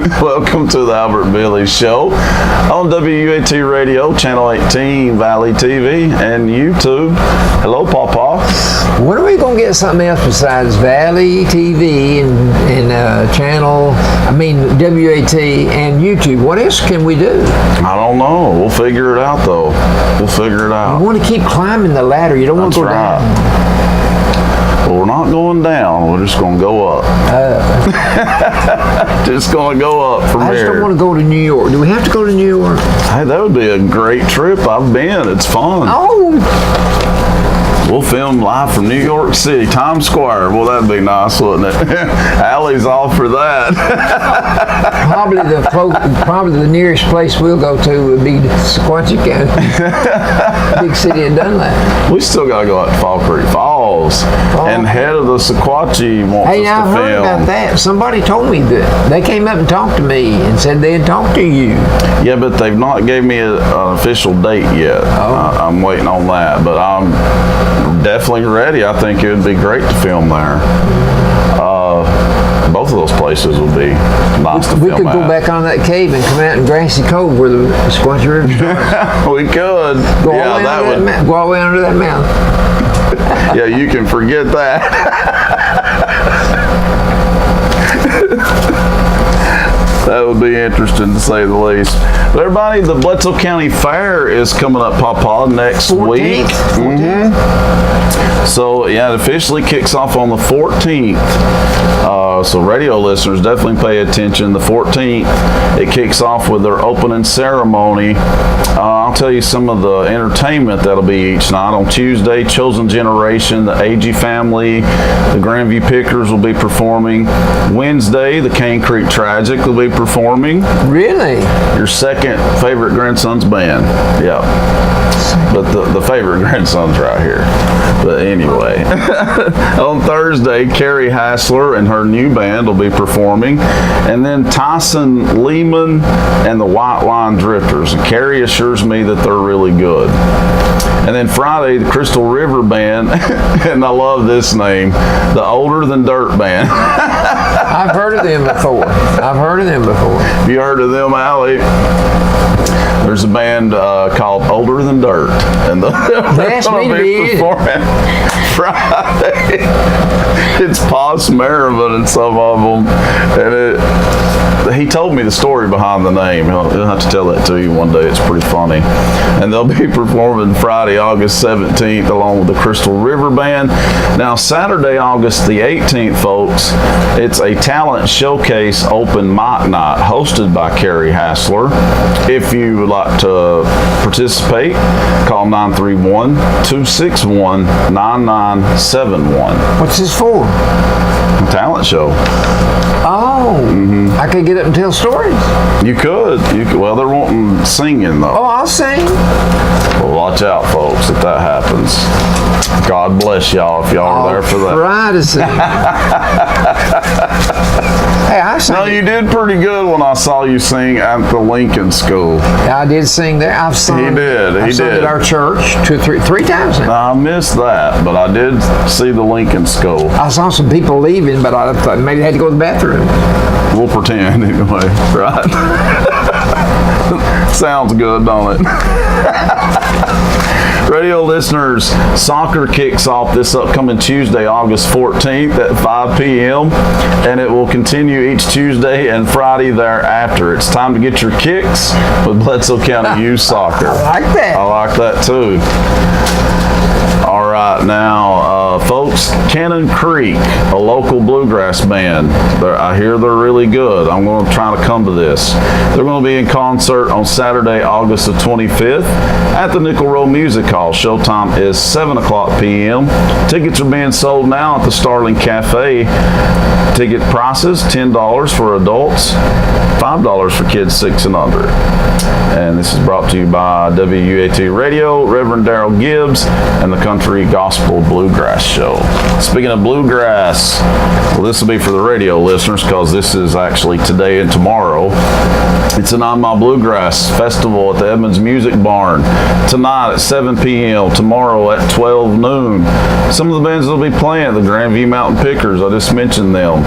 Welcome to the Albert Billy Show on WUAT Radio, Channel 18, Valley TV, and YouTube. Hello, Pawpaw. When are we going to get something else besides Valley TV and WUAT and YouTube? What else can we do? I don't know. We'll figure it out, though. We'll figure it out. You want to keep climbing the ladder. You don't want to go down. Well, we're not going down. We're just going to go up. Just going to go up from here. I just don't want to go to New York. Do we have to go to New York? Hey, that would be a great trip. I've been. It's fun. Oh. We'll film live from New York City, Times Square. Well, that'd be nice, wouldn't it? Allie's all for that. Probably the nearest place we'll go to would be Sequatchie County, big city of Dunlap. We still got to go out to Fall Creek Falls. And head of the Sequatchie wants us to film. Hey, now I've heard about that. Somebody told me that. They came up and talked to me and said they'd talk to you. Yeah, but they've not gave me an official date yet. I'm waiting on that, but I'm definitely ready. I think it would be great to film there. Both of those places would be nice to film. We could go back on that cave and come out in Grassy Cove where the Sequatchie River starts. We could. Go all the way under that mountain. Yeah, you can forget that. That would be interesting to say the least. But everybody, the Bledsoe County Fair is coming up, Pawpaw, next week. 14th. So, yeah, it officially kicks off on the 14th. So radio listeners, definitely pay attention. The 14th, it kicks off with their opening ceremony. I'll tell you some of the entertainment that'll be each night. On Tuesday, Chosen Generation, the Agee Family, the Grandview Pickers will be performing. Wednesday, the Cane Creek Tragic will be performing. Really? Your second favorite grandson's band. Yeah. But the favorite grandson's right here. But anyway. On Thursday, Carrie Hassler and her new band will be performing. And then Tyson Lehman and the White Line Drifters. And Carrie assures me that they're really good. And then Friday, the Crystal River Band, and I love this name, the Older Than Dirt Band. I've heard of them before. You heard of them, Allie? There's a band called Older Than Dirt, and they're going to be performing Friday. It's Pos Merriman and some of them, and he told me the story behind the name. He'll have to tell that to you one day. It's pretty funny. And they'll be performing Friday, August 17th, along with the Crystal River Band. Now, Saturday, August the 18th, folks, it's a talent showcase open mic night hosted by Carrie Hassler. If you would like to participate, call 931-261-9971. What's this for? Talent show. Oh, I could get up and tell stories. You could. Well, they're wanting singing, though. Oh, I'll sing. Well, watch out, folks, if that happens. God bless y'all if y'all are there for that. Try to sing. Hey, I sang. No, you did pretty good when I saw you sing at the Lincoln School. I did sing there. I've sung. He did. I've sung at our church three times now. I missed that, but I did see the Lincoln School. I saw some people leaving, but I thought maybe they had to go to the bathroom. We'll pretend anyway, right? Sounds good, don't it? Radio listeners, soccer kicks off this upcoming Tuesday, August 14th at 5 p.m. and it will continue each Tuesday and Friday thereafter. It's time to get your kicks with Bledsoe County Youth Soccer. I like that. I like that too. All right, now, folks, Cannon Creek, a local bluegrass band. I hear they're really good. I'm going to try to come to this. They're going to be in concert on Saturday, August the 25th at the Nickel Row Music Hall. Showtime is 7 o'clock p.m. Tickets are being sold now at the Starling Cafe. Ticket prices, $10 for adults, $5 for kids 6 and under. And this is brought to you by WUAT Radio, Reverend Darrell Gibbs, and the Country Gospel Bluegrass Bluegrass Show. Speaking of bluegrass, well, this will be for the radio listeners because this is actually today and tomorrow. It's an 9 Mile Bluegrass Festival at the Edmonds Music Barn tonight at 7 p.m., tomorrow at 12 noon. Some of the bands that will be playing, the Grandview Mountain Pickers, I just mentioned them.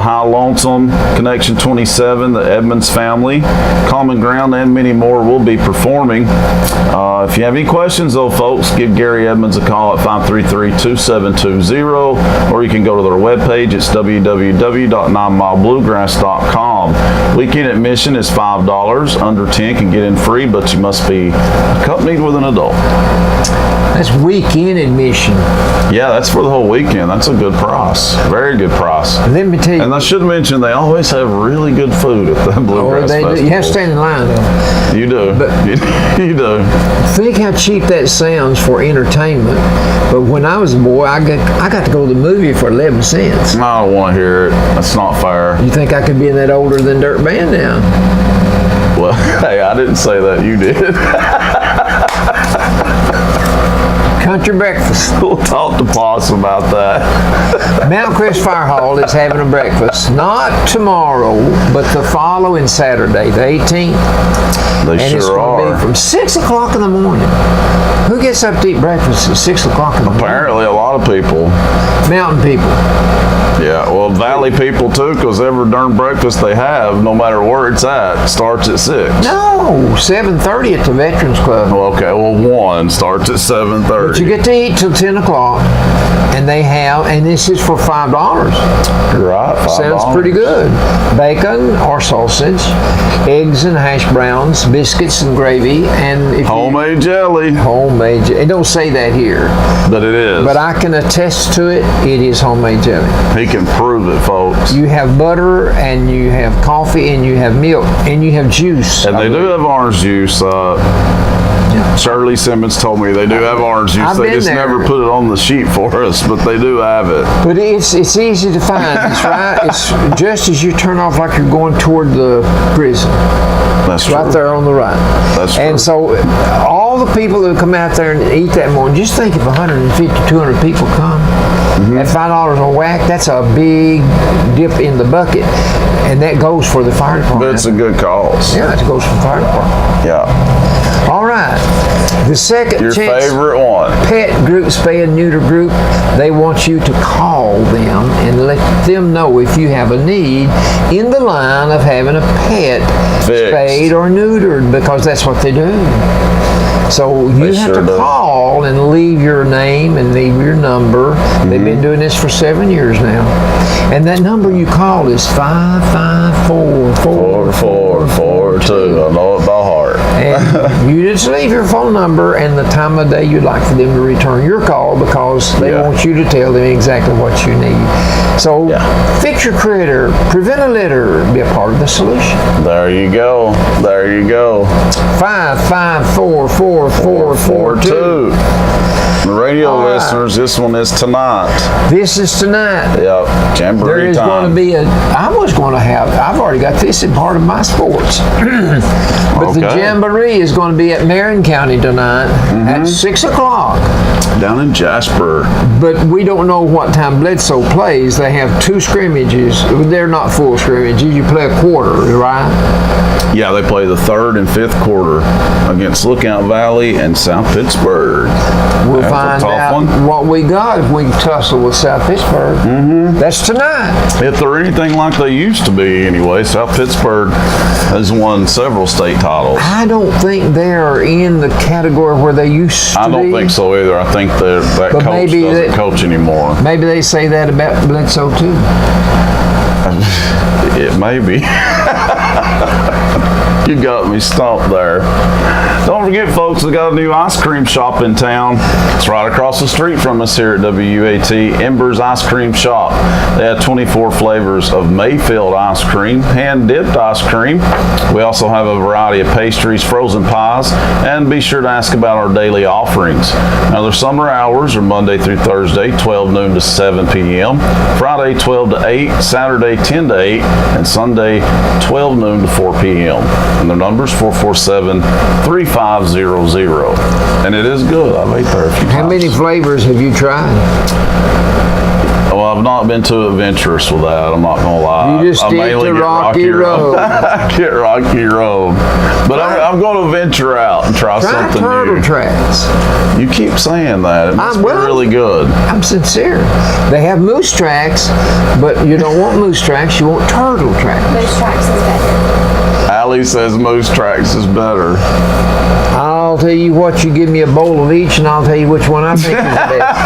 High Lonesome, Connection 27, the Edmonds Family, Common Ground, and many more will be performing. If you have any questions, though, folks, give Gary Edmonds a call at 533-2720, or you can go to their webpage. It's www.9milebluegrass.com. Weekend admission is $5. Under 10 can get in free, but you must be accompanied with an adult. That's weekend admission. Yeah, that's for the whole weekend. That's a good price. Very good price. Let me tell you. And I should mention, they always have really good food at the Bluegrass Festival. You have to stand in line, though. You do. But you do. Think how cheap that sounds for entertainment. But when I was a boy, I got to go to the movie for 11 cents. I don't want to hear it. That's not fair. You think I could be in that older than dirt band now? Well, hey, I didn't say that. You did. Country breakfast. We'll talk to Boss about that. Mount Crest Fire Hall is having a breakfast. Not tomorrow, but the following Saturday, the 18th. They and it's sure going to are. be from 6 o'clock in the morning. Who gets up to eat breakfast at 6 o'clock in the morning? Apparently, a lot of people. Mountain people. Yeah, well, Valley people too, because every darn breakfast they have, no matter where it's at, starts at 6. No, 7:30 at the Veterans Club. Well, okay, well, 1 starts at 7:30. But you get to eat till 10 o'clock, and this is for $5. You're right, $5. Sounds pretty good. Bacon or sausage, eggs and hash browns, biscuits and gravy, and homemade jelly. Homemade jelly. It don't say that here. But it is. But I can attest to it. It is homemade jelly. He can prove it, folks. You have butter, and you have coffee, and you have milk, and you have juice. And they do have orange juice. Shirley Simmons told me they do have orange juice. They just never put it on the sheet for us, but they do have it. But it's easy to find. It's right. It's just as you turn off like you're going toward the prison. That's true. Right there on the right. That's true. And so all the people that come out there and eat that morning, just think if 150, 200 people come at $5 on WUAT, that's a big dip in the bucket. And that goes for the fire department. But it's a good cause. Yeah, it goes for the fire department. Yeah. All right. The second Your chance favorite one. pet group, spay and neuter group, they want you to call them and let them know if you have a need in the line of having a pet spayed or neutered, because that's what they do. So you have to call and leave your name and leave your number. They've been doing this for 7 years now. And that number you call is 554-4442. I know it by heart. And you just leave your phone number and the time of day you'd like for them to return your call, because they want you to tell them exactly what you need. So fix your critter, prevent a litter, be a part of the solution. There you go. There you go. 554-4442. The radio listeners, this one is tonight. This is tonight. Yep, jamboree There is going to be I've already got this in part of my sports. But the jamboree is going to be at Marion County tonight at 6 o'clock. Down in Jasper. But we don't know what time Bledsoe plays. They have 2 scrimmages. They're not full scrimmages. You play a quarter, right? Yeah, they play the 3rd and 5th quarter against Lookout Valley and South Pittsburgh. We'll find out what we got if we tussle with South Pittsburgh. That's tonight. If they're anything like they used to be anyway, South Pittsburgh has won several state titles. I don't think they're in the category where they used to be. I don't think so either. I think that coach doesn't coach anymore. Maybe they say that about Bledsoe too. It may be. You got me stumped there. Don't forget, folks, we got a new ice cream shop in town. It's right across the street from us here at WUAT, Ember's Ice Cream Shop. They have 24 flavors of Mayfield ice cream, hand-dipped ice cream. We also have a variety of pastries, frozen pies, and be sure to ask about our daily offerings. Now, their summer hours are Monday through Thursday, 12 noon to 7 p.m., Friday, 12 to 8, Saturday, 10 to 8, and Sunday, 12 noon to 4 p.m. And the number's 447-3500. And it is good. I've ate there a few times. How many flavors have you tried? Well, I've not been too adventurous with that. I'm not gonna lie. You just I stick mainly to get Rocky Road. Get Rocky Road. But I'm going to venture out and try something Turtle new. Tracks. You keep saying that. It must be well, really good. I'm sincere. They have moose tracks, but you don't want moose tracks. You want turtle tracks. Moose tracks is better. Allie says Moose Tracks is better. I'll tell you what. You give me a bowl of each, and I'll tell you which one I think is the best.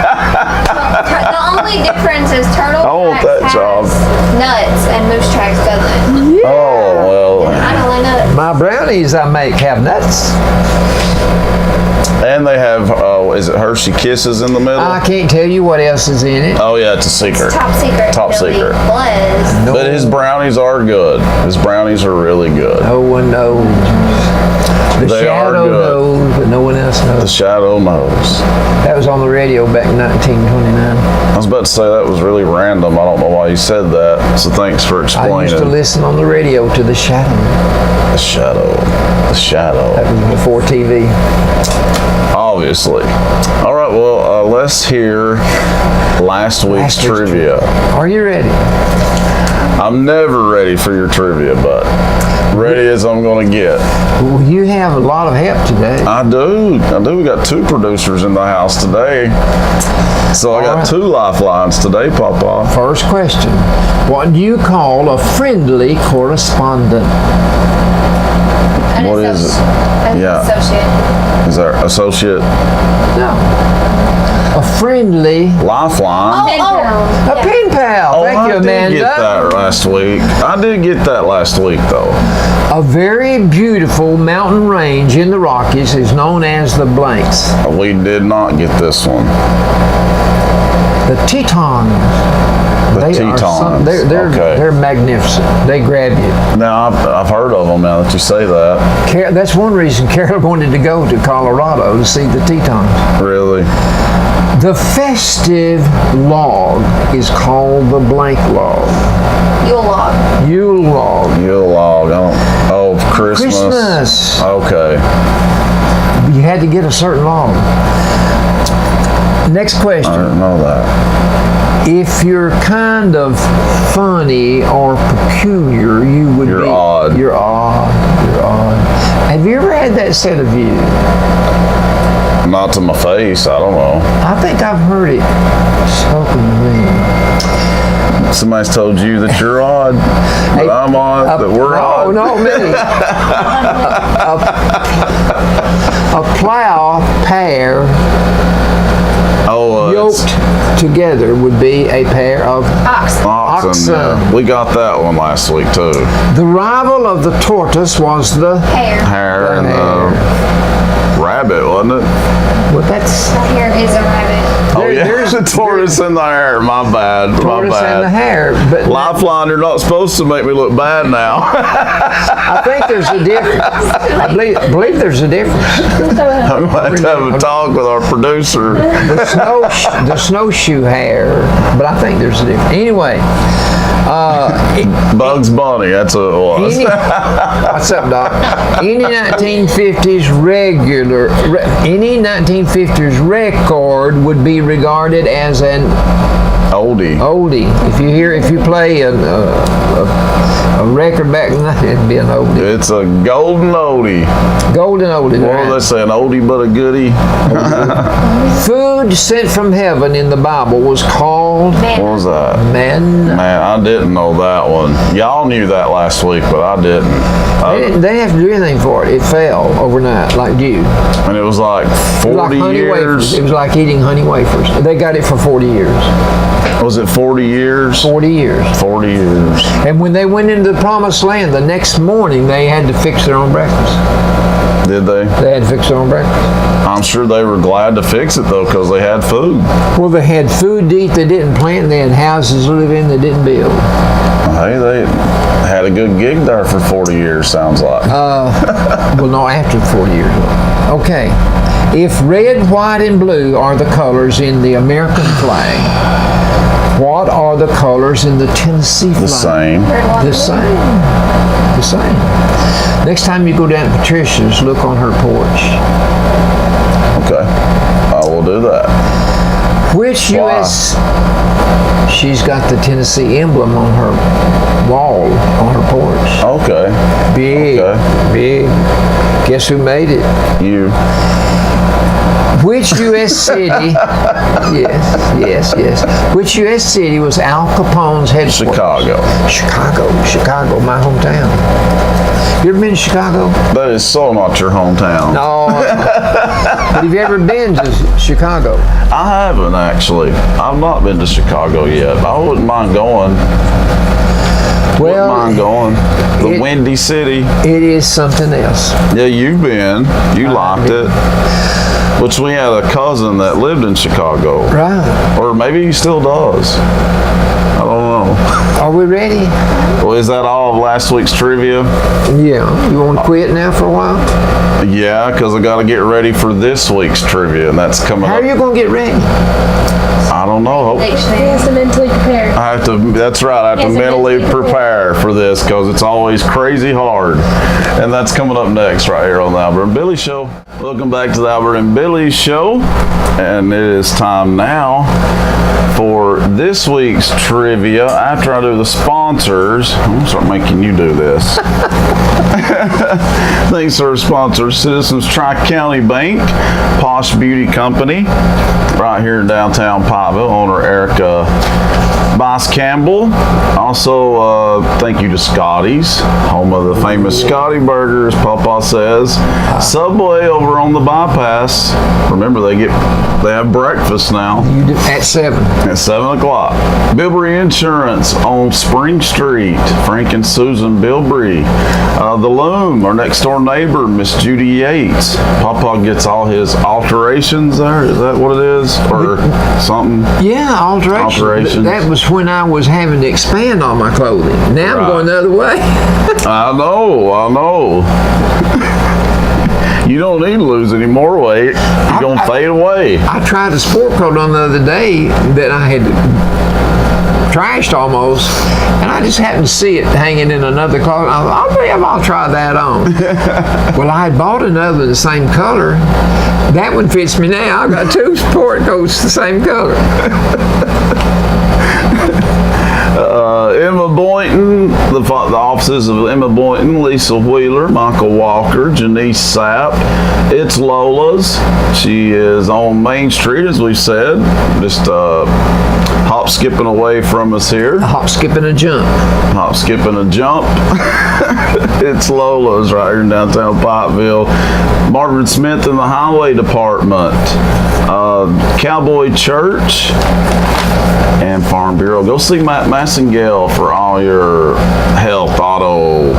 The only difference is turtle want tracks that job. has nuts and moose tracks doesn't. Oh, well. I don't like nuts. My brownies I make have nuts. And they have, is it Hershey Kisses in the middle? I can't tell you what else is in it. Oh, yeah, it's a secret. Top secret. Top really secret. Was. No, But his brownies are good. His brownies are really good. no one knows. The They are shadow good. knows, but no one else The knows. Shadow knows. That was on the radio back in 1929. I was about to say that was really random. I don't know why you said that. So thanks for I used to explaining. listen on the radio to the shadow. The Shadow. The Shadow. That was before TV. Obviously. All right, well, let's hear last week's trivia. Are you ready? I'm never ready for your trivia, but ready as I'm going to get. Well, you have a lot of help today. I do. We got two producers in the house today. So I got right. two lifelines today, Papa. First question. What do you call a friendly correspondent? What is it? An Yeah. associate. Is that associate No. A friendly, lifeline? Pen pal. a Yeah. pen pal. Oh, Thank you, I Amanda. did get that last week. I did get that last week, though. A very beautiful mountain range in the Rockies is known as the blanks. We did not get this one. The Tetons. The Tetons. They're magnificent. They grab you. Now, I've heard of them now that you say that. That's one reason Carol wanted to go to Colorado to see the Tetons. Really? The festive log is called the blank log. Yule log. Yule log. Yule log. Oh, Christmas. Christmas. Okay. You had to get a certain log. Next I question. didn't know that. If you're kind of funny or peculiar, you would You're be... odd. You're odd. You're odd. Have you ever had that said of you? Not to my face. I don't know. I think I've heard it spoken to me. Somebody's told you that you're odd, that I'm odd, that we're odd. No, me. A plow pair Oh, yoked together would be a pair of Ox. oxen. Yeah. We got that one last week too. The rival of the tortoise was the Hair. Hare and the rabbit, wasn't it? well, that's The hair is a rabbit. Oh yeah, there's the tortoise and the hare. My bad. tortoise My and the bad. hare. But Lifeline, you're not supposed to make me look bad now. I think there's a difference. I believe there's a difference. I'm going to have to have a talk with our producer. The snowshoe hare, but I think there's a difference. Anyway, Bugs Bunny, that's what it was. what's up, Doc? Any 1950s record would be regarded as an Oldie. oldie. If you play a record back then, it'd be an oldie. It's a golden oldie. Golden oldie. What right? do they say? An oldie but a goodie? Food sent from heaven in the Bible was called What was that? manna. Man, I didn't know that one. Y'all knew that last week, but I didn't. They didn't have to do anything for it. It fell overnight, like dew. And it was like It was 40 like honey wafers. years. It was like eating honey wafers. They got it for 40 years. Was it 40 years? 40 years. 40 years. And when they went into the promised land, the next morning they had to fix their own breakfast. Did they? They had to fix their own breakfast. I'm sure they were glad to fix it though, because they had food. Well, they had food to eat they didn't plant. They had houses to live in they didn't build. Hey, they had a good gig there for 40 years, sounds like. Well, no, after 40 years. Okay. If red, white, and blue are the colors in the American flag, what are the colors in the Tennessee flag? The same. Red, white, The blue. same. The same. Next time you go down to Patricia's, look on her porch. Okay. I will do that. Which Why? U.S. She's got the Tennessee emblem on her wall on her porch. Okay. Big, Okay. big. Guess who made it? You. Which U.S. city? yes. Which U.S. city was Al Capone's headquarters? Chicago, my hometown. You ever been to Chicago? That is so not your hometown. No. But have you ever been to Chicago? I haven't actually. I've not been to Chicago yet. I wouldn't mind going. Well, Wouldn't mind going. The Windy City. it is something else. Yeah, you've been. You liked it. Which we had a cousin that lived in Chicago. Right. Or maybe he still does. I don't know. Are we ready? Well, is that all of last week's trivia? Yeah. You want to quit now for a while? Yeah, because I got to get ready for this week's trivia, and that's coming How up. are you going to get ready? I don't know. Next He has to mentally prepare. I have to. That's right. I have to Yes, mentally mentally prepare for this because it's always crazy hard, and that's coming up next right here on the Albert and Billy Show. Welcome back to the Albert and Billy Show, and it is time now for this week's trivia. After I do the sponsors, I'm gonna start making you do this. Thanks to our sponsors, Citizens Tri-County Bank, Posh Beauty Company, right here in downtown Pikeville, owner Erica Boss Campbell. Also, thank you to Scotty's, home of the famous Scotty Burgers, Papa says. Subway over on the bypass. Remember, they have breakfast now. You do, at 7. At 7 o'clock. Bilbrey Insurance on Spring Street. Frank and Susan Bilbrey. The Loom, our next door neighbor, Miss Judy Yates. Papa gets all his alterations there. Is that what it is? Or something? Yeah, alterations. Alterations. That was when I was having to expand all my clothing. Now Right. I'm going the other way. I know. You don't need to lose any more weight. You're going to fade away. I tried a sport coat on the other day that I had trashed almost, and I just happened to see it hanging in another closet. I thought, I'll try that on. Well, I had bought another in the same color. That one fits me now. I've got 2 sport coats the same color. Emma Boynton, the offices of Emma Boynton, Lisa Wheeler, Michael Walker, Janice Sapp. It's Lola's. She is on Main Street, as we said, just hop skipping away from us here. Hop, skip, and a jump. Hop, skip, and a jump. It's Lola's right here in downtown Pikeville. Margaret Smith in the Highway Department. Cowboy Church and Farm Bureau. Go see Matt Massengale for all your health, auto,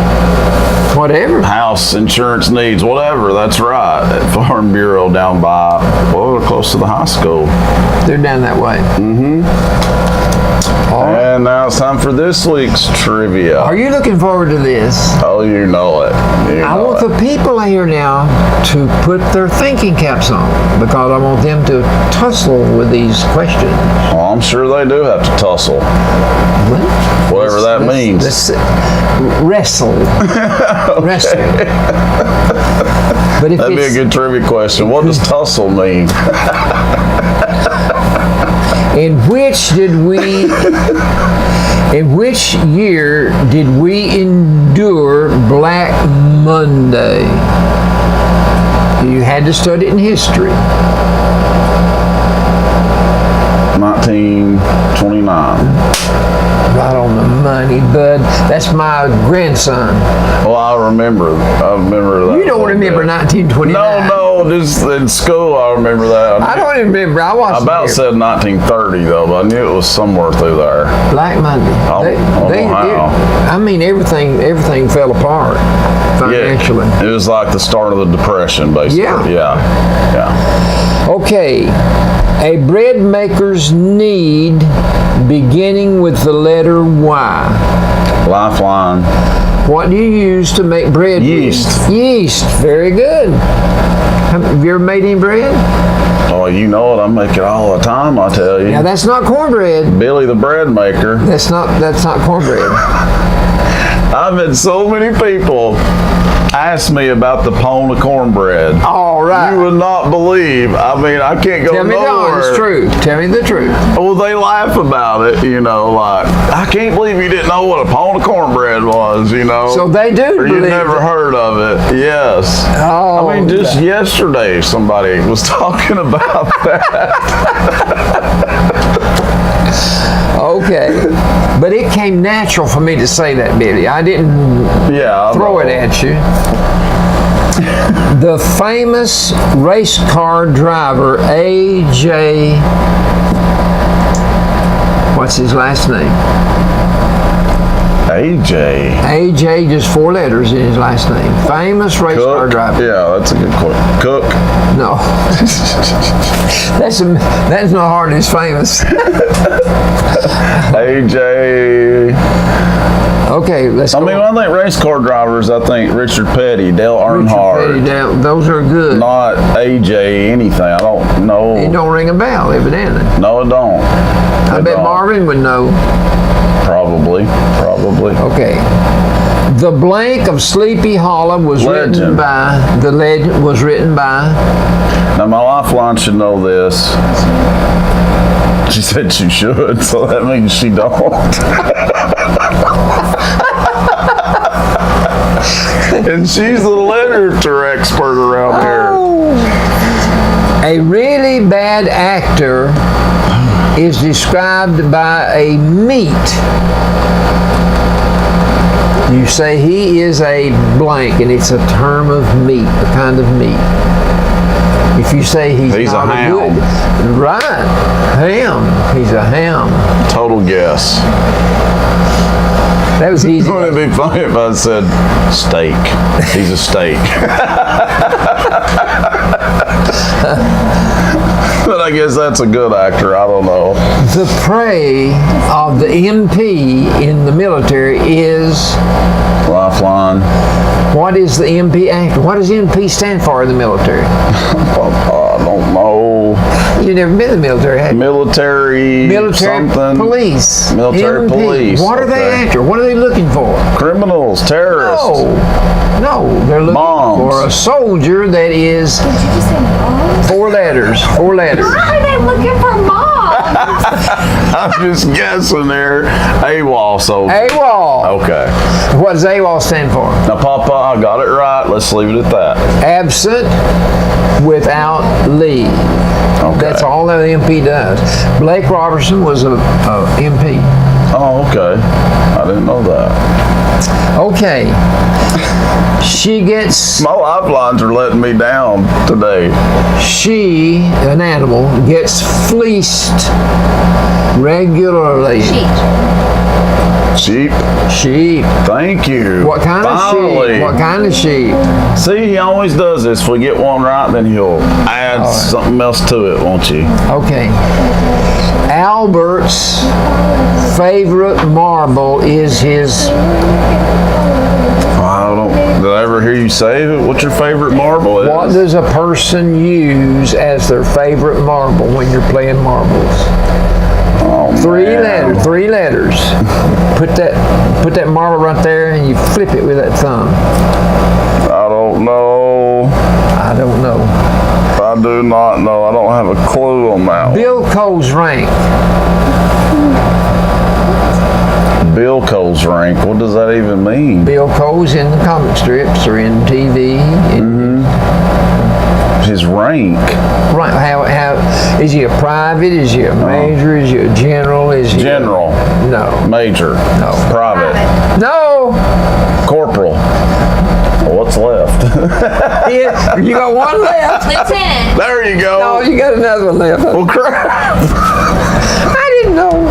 Whatever. house insurance needs, whatever. That's right. At Farm Bureau down by, well, close to the high school. They're down that way. All right. And now it's time for this week's trivia. Are you looking forward to this? Oh, you know it. You I know want it. the people here now to put their thinking caps on because I want them to tussle with these questions. Well, I'm sure they do have to tussle. Whatever that means. Wrestle. Wrestle. But if That'd be a it's, good trivia question. What does tussle mean? in which year did we endure Black Monday? You had to study it in history. 1929. Right on the money, bud. That's my grandson. Well, I remember that. You don't remember 1929? No, just in school I remember that. I don't even remember. I I wasn't about there. said 1930 though, but I knew it was somewhere through there. Black Monday. I don't know how. I mean, everything fell apart financially. Yeah, it was like the start of the Depression, basically. Yeah. Yeah. Okay, a bread maker's need beginning with the letter Y. Lifeline. What do you use to make bread Yeast. with? Yeast. Very good. Have you ever made any bread? Oh, you know it. I make it all the time, I tell you. Now that's not cornbread. Billy the bread maker. That's not cornbread. I've met so many people asked me about the pound of cornbread. All right. You would not believe. I mean, I can't go Tell me the nowhere. honest truth. Tell me the truth. Well, they laugh about it, you know, like, I can't believe you didn't know what a pound of cornbread was, you know. So they do Or you believe never it. heard of it. Yes. Oh, I mean, just yesterday somebody was talking about that. Okay. But it came natural for me to say that, Billy. I didn't Yeah. I throw it know. at you. The famous race car driver, A.J. What's his last name? AJ. A.J. just 4 letters in his last name. Famous race car Cook. driver. Yeah, that's a good question. Cook. No. that's not hardly as famous. AJ. Okay, let's go. I mean, when I think race car drivers, I think Richard Petty, Dale Earnhardt. Petty down. Those are good. Not AJ anything. I don't know. It don't ring a bell, evidently. No, it don't. I bet Marvin would know. Probably. Okay. The Blank of Sleepy Hollow was written Legend. by, the legend was written by, Now, my lifeline should know this. She said she should, so that means she don't. And she's the literature expert around here. a really bad actor is described by a meat. You say he is a blank, and it's a term of meat, a kind of meat. If you say he's a not ham. good, right? Ham. He's a ham. Total guess. That was easy. Wouldn't it be funny if I said steak? He's a steak. But I guess that's a good actor. I don't know. The prey of the MP in the military is, Lifeline. what is the MP actor? What does MP stand for in the military? I don't know. You've never been in the military, have you? Military something. police. Military MP. police, What are they okay. after? What are they looking for? Criminals, terrorists. No, they're looking Bombs. for a soldier that is Did you just say moms? 4 letters. 4 letters. Why are they looking for moms? I'm just guessing there. AWOL soldier. AWOL. Okay. What does AWOL stand for? Now, Papa, I got it right. Let's leave it at that. Absent without leave. Okay. That's all that MP does. Blake Robertson was a MP. Oh, okay. I didn't know that. Okay. She gets, My lifelines are letting me down today. an animal, gets fleeced regularly. Sheep. Sheep. Sheep. Thank you. What kind Finally. of sheep? What kind of sheep? See, he always does this. If we get one right, then he'll add something else to it, won't you? Okay. Albert's favorite marble is his, I don't. Did I ever hear you say it? What's your favorite marble is? what does a person use as their favorite marble when you're playing marbles? Oh, man. 3 letters. Put that marble right there and you flip it with that thumb. I don't know. I don't know. I do not know. I don't have a clue on that one. Bill Cole's rank. Bill Cole's rank. What does that even mean? Bill Cole's in the comic strips or in TV. His rank. Right. How is he a private? Is he a major? Is he a general? Is he General. No. Major. No. Private. No. Corporal. Well, what's left? Yeah, you got one left. Lieutenant. There you go. No, you got another one left. Well, crap. I didn't know.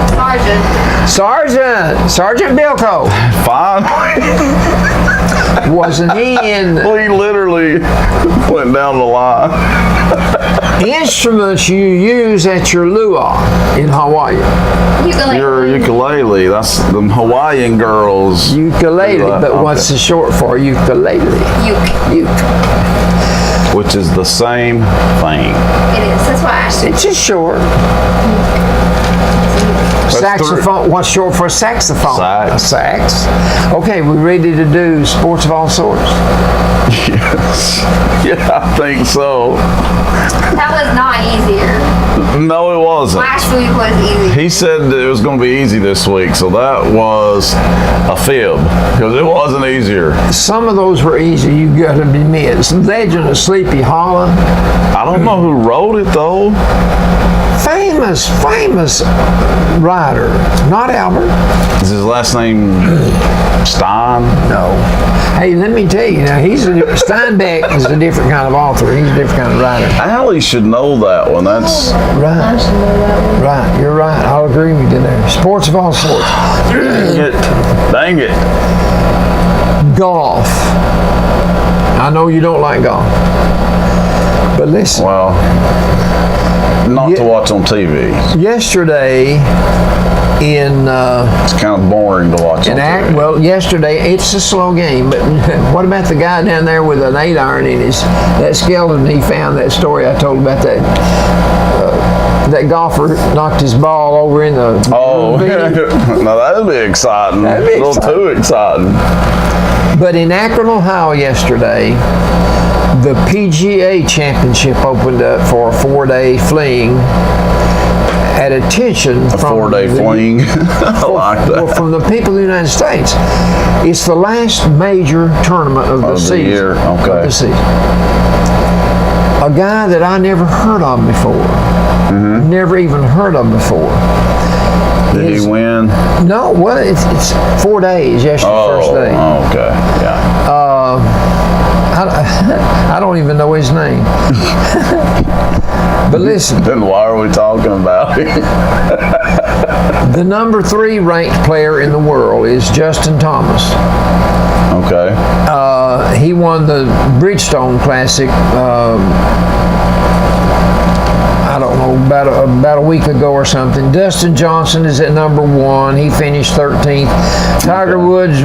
Sergeant. Sergeant Bill Cole. Finally. Wasn't he in Well, he literally went down the line. instruments you use at your luau in Hawaii? Ukulele. Your ukulele. That's the Hawaiian girls. Ukulele, do that. but Okay. what's the short for ukulele? Uke. Which is the same thing. It is. That's why I asked. It's just short. Saxophone. What's short for a saxophone? Sax. A sax. Okay, we ready to do sports of all sorts? Yes. Yeah, I think so. That was not easier. No, it wasn't. Last week was easy. He said that it was going to be easy this week, so that was a fib because it wasn't easier. Some of those were easy. You got to admit. Legend of Sleepy Hollow. I don't know who wrote it though. Famous writer. Not Albert. Is his last name Stein? No. Hey, let me tell you now. Steinbeck is a different kind of author. He's a different kind of writer. Allie should know that one. That's Right. Right. You're right. I'll agree with you there. Sports of all sorts. dang it. Golf. I know you don't like golf, but listen. Well, not to watch on TV. Yesterday in It's kind of boring to watch on TV. well, yesterday it's a slow game, but what about the guy down there with an 8-iron in that skeleton he found? That story I told about that golfer knocked his ball over in the Oh, now that'd be exciting. That'd be a little too exciting. But in Akron, Ohio yesterday, the PGA Championship opened up for a 4-day fling at attention A 4-day fling. I like that. Well, from the people of the United States. It's the last major tournament of the season. Year. Okay. Of the season. A guy that I never heard of before. Mm-hmm. Never even heard of before. Did he win? No, well, it's 4 days. Yesterday's first day. Oh, okay. Yeah. I don't even know his name. But listen. Then why are we talking about it? The number 3 ranked player in the world is Justin Thomas. Okay. He won the Bridgestone Classic. I don't know, about a week ago or something. Dustin Johnson is at number 1. He finished 13th. Tiger Woods.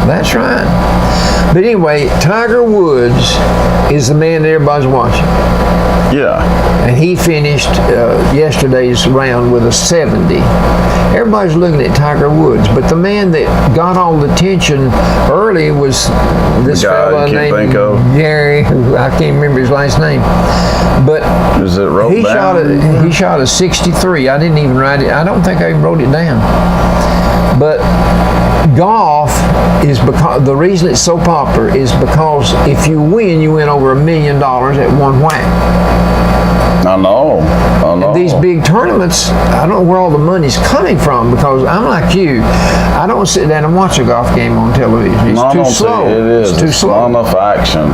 That's right. But anyway, Tiger Woods is the man that everybody's watching. Yeah. And he finished yesterday's round with a 70. Everybody's looking at Tiger Woods, but the man that got all the attention early was this fella named Gary. I can't remember his last name, but is it wrote down? He shot a 63. I didn't even write it. I don't think I even wrote it down. But golf is because the reason it's so popular is because if you win over $1 million at one whack. I know. And these big tournaments, I don't know where all the money's coming from because I'm like you. I don't sit down and watch a golf game on television. It's too slow. It is. It's too slow. Not enough action.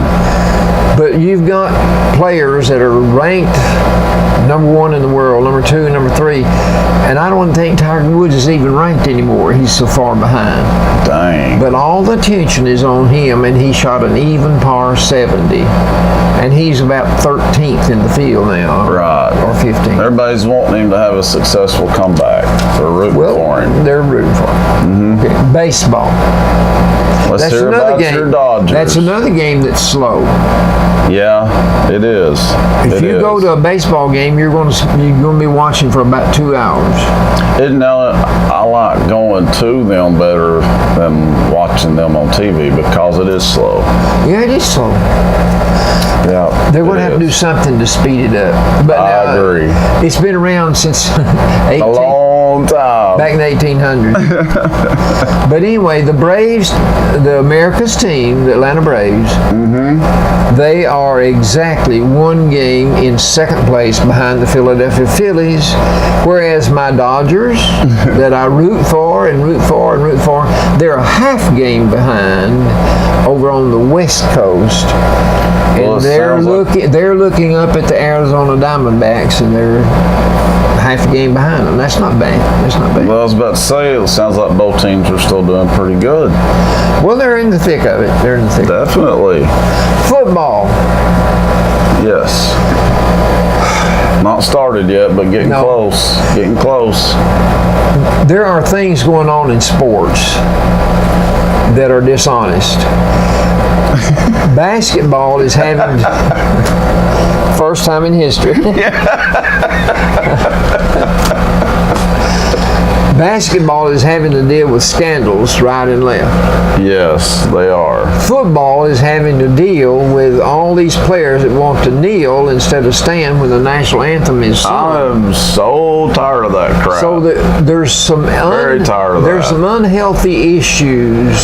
But you've got players that are ranked number 1 in the world, number 2, number 3, and I don't think Tiger Woods is even ranked anymore. He's so far behind. Dang. But all the attention is on him, and he shot an even par 70, and he's about 13th in the field now, right, or 15th. Everybody's wanting him to have a successful comeback. They're rooting for him. They're rooting for him. Mm-hmm. Okay. Baseball. Let's hear about your Dodgers. That's another game that's slow. Yeah, it is. If you go to a baseball game, you're going to be watching for about 2 hours. I like going to them better than watching them on TV because it is slow. Yeah, it is slow. Yeah, they're going to have to do something to speed it up. But I agree. It's been around since a long time. Back in the 1800s. But anyway, the Braves, the America's team, the Atlanta Braves, they are exactly 1 game in second place behind the Philadelphia Phillies, whereas my Dodgers, that I root for and root for and root for, they're a half game behind over on the West Coast. And they're looking up at the Arizona Diamondbacks, and they're half a game behind them. That's not bad. Well, I was about to say, it sounds like both teams are still doing pretty good. Well, they're in the thick of it. Definitely. Football. Yes. Not started yet, but getting close. Getting close. There are things going on in sports that are dishonest. Basketball is having first time in history. Basketball is having to deal with scandals right and left. Yes, they are. Football is having to deal with all these players that want to kneel instead of stand when the national anthem is sung. I'm so tired of that crap. So there's some Very tired of there's that. some unhealthy issues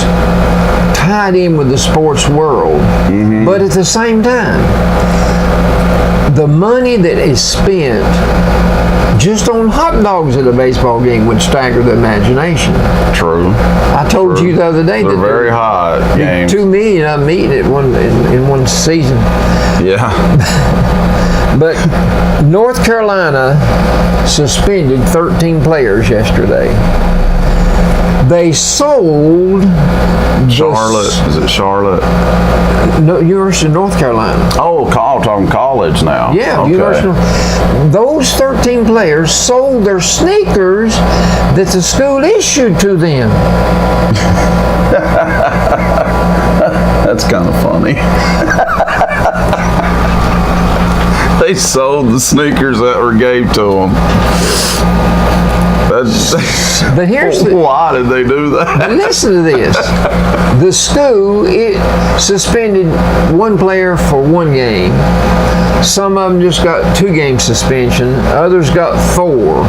tied in with the sports world. Mm-hmm. But at the same time, the money that is spent just on hot dogs at a baseball game would stagger the imagination. True. I told you the other day They're that very hot games. 2 million of them eating it in one season. Yeah. But North Carolina suspended 13 players yesterday. They sold Charlotte. Is it Charlotte? No, University of North Carolina. Oh, talking college now. Yeah, Okay. University of, those 13 players sold their sneakers that the school issued to them. That's kind of funny. They sold the sneakers that were gave to them. But here's the... Why did they do that? But listen to this. The school suspended one player for one game. Some of them just got 2 game suspension. Others got 4.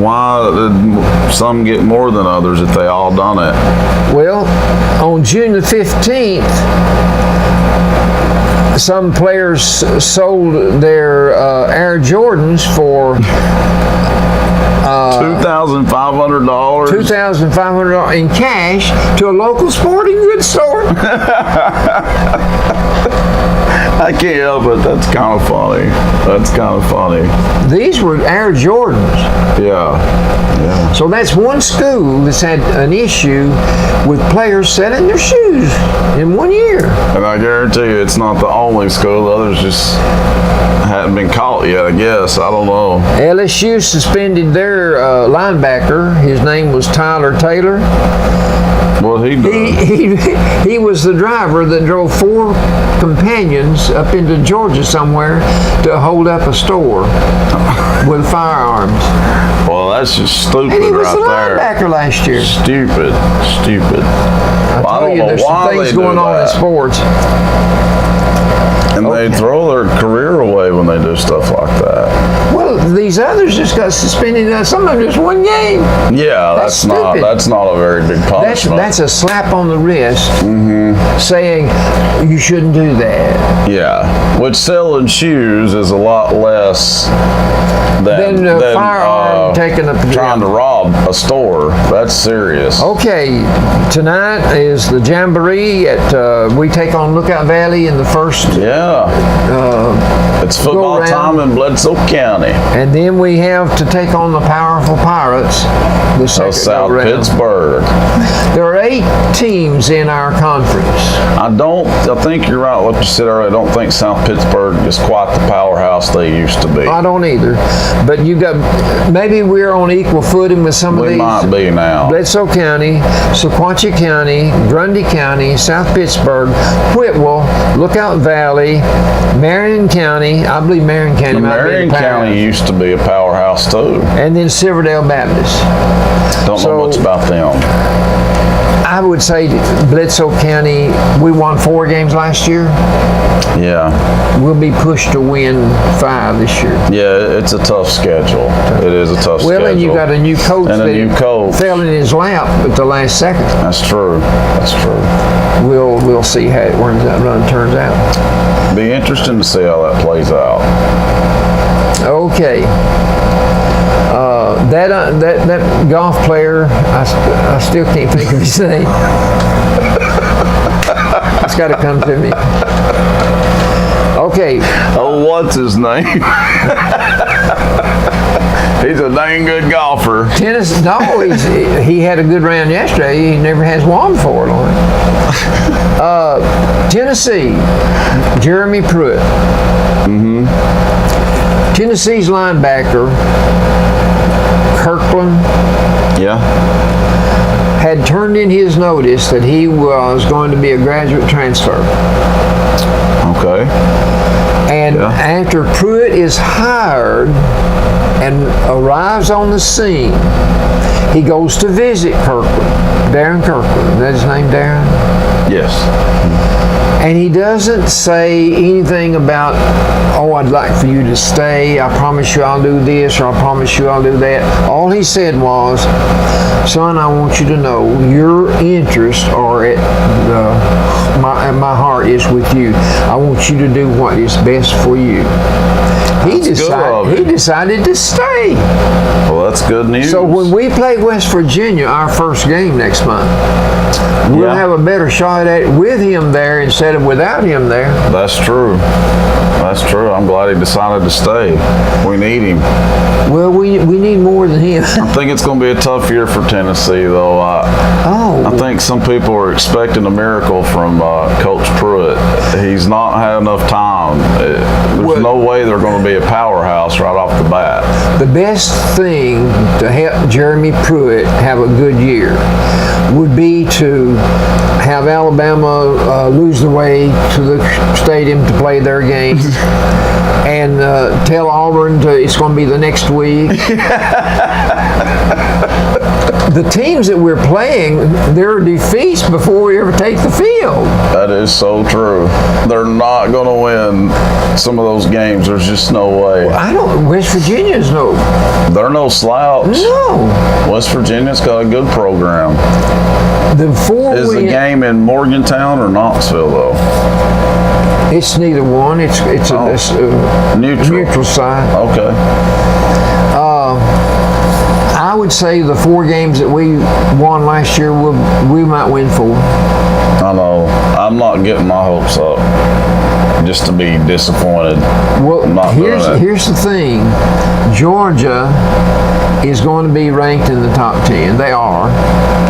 Why did some get more than others if they all done it? Well, on June the 15th, some players sold their Air Jordans for $2,500. $2,500 in cash to a local sporting goods store. I can't help it. That's kind of funny. That's kind of funny. These were Air Jordans. Yeah. Yeah. So that's one school that's had an issue with players selling their shoes in 1 year. And I guarantee you it's not the only school. The others just hadn't been caught yet, I guess. I don't know. LSU suspended their linebacker. His name was Tyler Taylor. What he did? He was the driver that drove 4 companions up into Georgia somewhere to hold up a store with firearms. Well, that's just stupid And he was right the there. linebacker last year. Stupid. I Well, tell you, there's some things going on in sports. And they throw their career away when they do stuff like that. Well, these others just got suspended. Some of them just 1 game. Yeah, That's that's not a very big punishment. That's a slap on the wrist saying you shouldn't do that. Yeah, which selling shoes is a lot less than a firearm taking a trying to rob a store. That's serious. Okay, tonight is the Jamboree at, we take on Lookout Valley in the first, Yeah, it's football go-round. time in Bledsoe County. and then we have to take on the powerful Pirates, the second South go-round. Pittsburgh. There are 8 teams in our conference. I think you're right. Like you said earlier, I don't think South Pittsburgh is quite the powerhouse they used to be. I don't either, but you got, maybe we're on equal footing with some of We these. might be now. Bledsoe County, Sequatchie County, Grundy County, South Pittsburgh, Whitwell, Lookout Valley, Marion County. I believe Marion County might be Marion the County powerhouse. used to be a powerhouse too. And then Silverdale Baptist. Don't So- know much about them. I would say Bledsoe County, we won 4 games last year. Yeah. We'll be pushed to win 5 this year. Yeah, it's a tough schedule. It is a tough schedule. Well, and you got a new coach And a new coach. fell in his lap at the last second. That's true. That's true. We'll see how it turns out. Be interesting to see how that plays out. Okay. That golf player, I still can't think of his name. It's got to come to me. Okay. Oh, what's his name? He's a dang good golfer. Tennis. No, he had a good round yesterday. He never has won for it on it. Tennessee, Jeremy Pruitt. Tennessee's linebacker, Kirkland, Yeah. had turned in his notice that he was going to be a graduate transfer. Okay. And Yeah. after Pruitt is hired and arrives on the scene, he goes to visit Kirkland, Darren Kirkland. Is that his name, Darren? Yes. And he doesn't say anything about, oh, I'd like for you to stay. I promise you I'll do this, or I promise you I'll do that. All he said was, son, I want you to know your interests are my heart is with you. I want you to do what is best for you. He decided to stay. Well, that's good news. So when we play West Virginia, our first game next month, we'll have a better shot at it with him there instead of without him there. That's true. That's true. I'm glad he decided to stay. We need him. Well, we need more than him. I think it's going to be a tough year for Tennessee, though. I think some people are expecting a miracle from Coach Pruitt. He's not had enough time. There's no way they're going to be a powerhouse right off the bat. The best thing to help Jeremy Pruitt have a good year would be to have Alabama lose their way to the stadium to play their game and tell Auburn it's going to be the next week. The teams that we're playing, there are defeats before we ever take the field. That is so true. They're not going to win some of those games. There's just no way. West Virginia's no. They're no slouch. No. West Virginia's got a good program. Is the game in Morgantown or Knoxville, though? It's neither one. It's a neutral site. Okay. I would say the 4 games that we won last year, we might win 4. I know. I'm not getting my hopes up just to be disappointed. Well, here's the thing. Georgia is going to be ranked in the top 10. They are.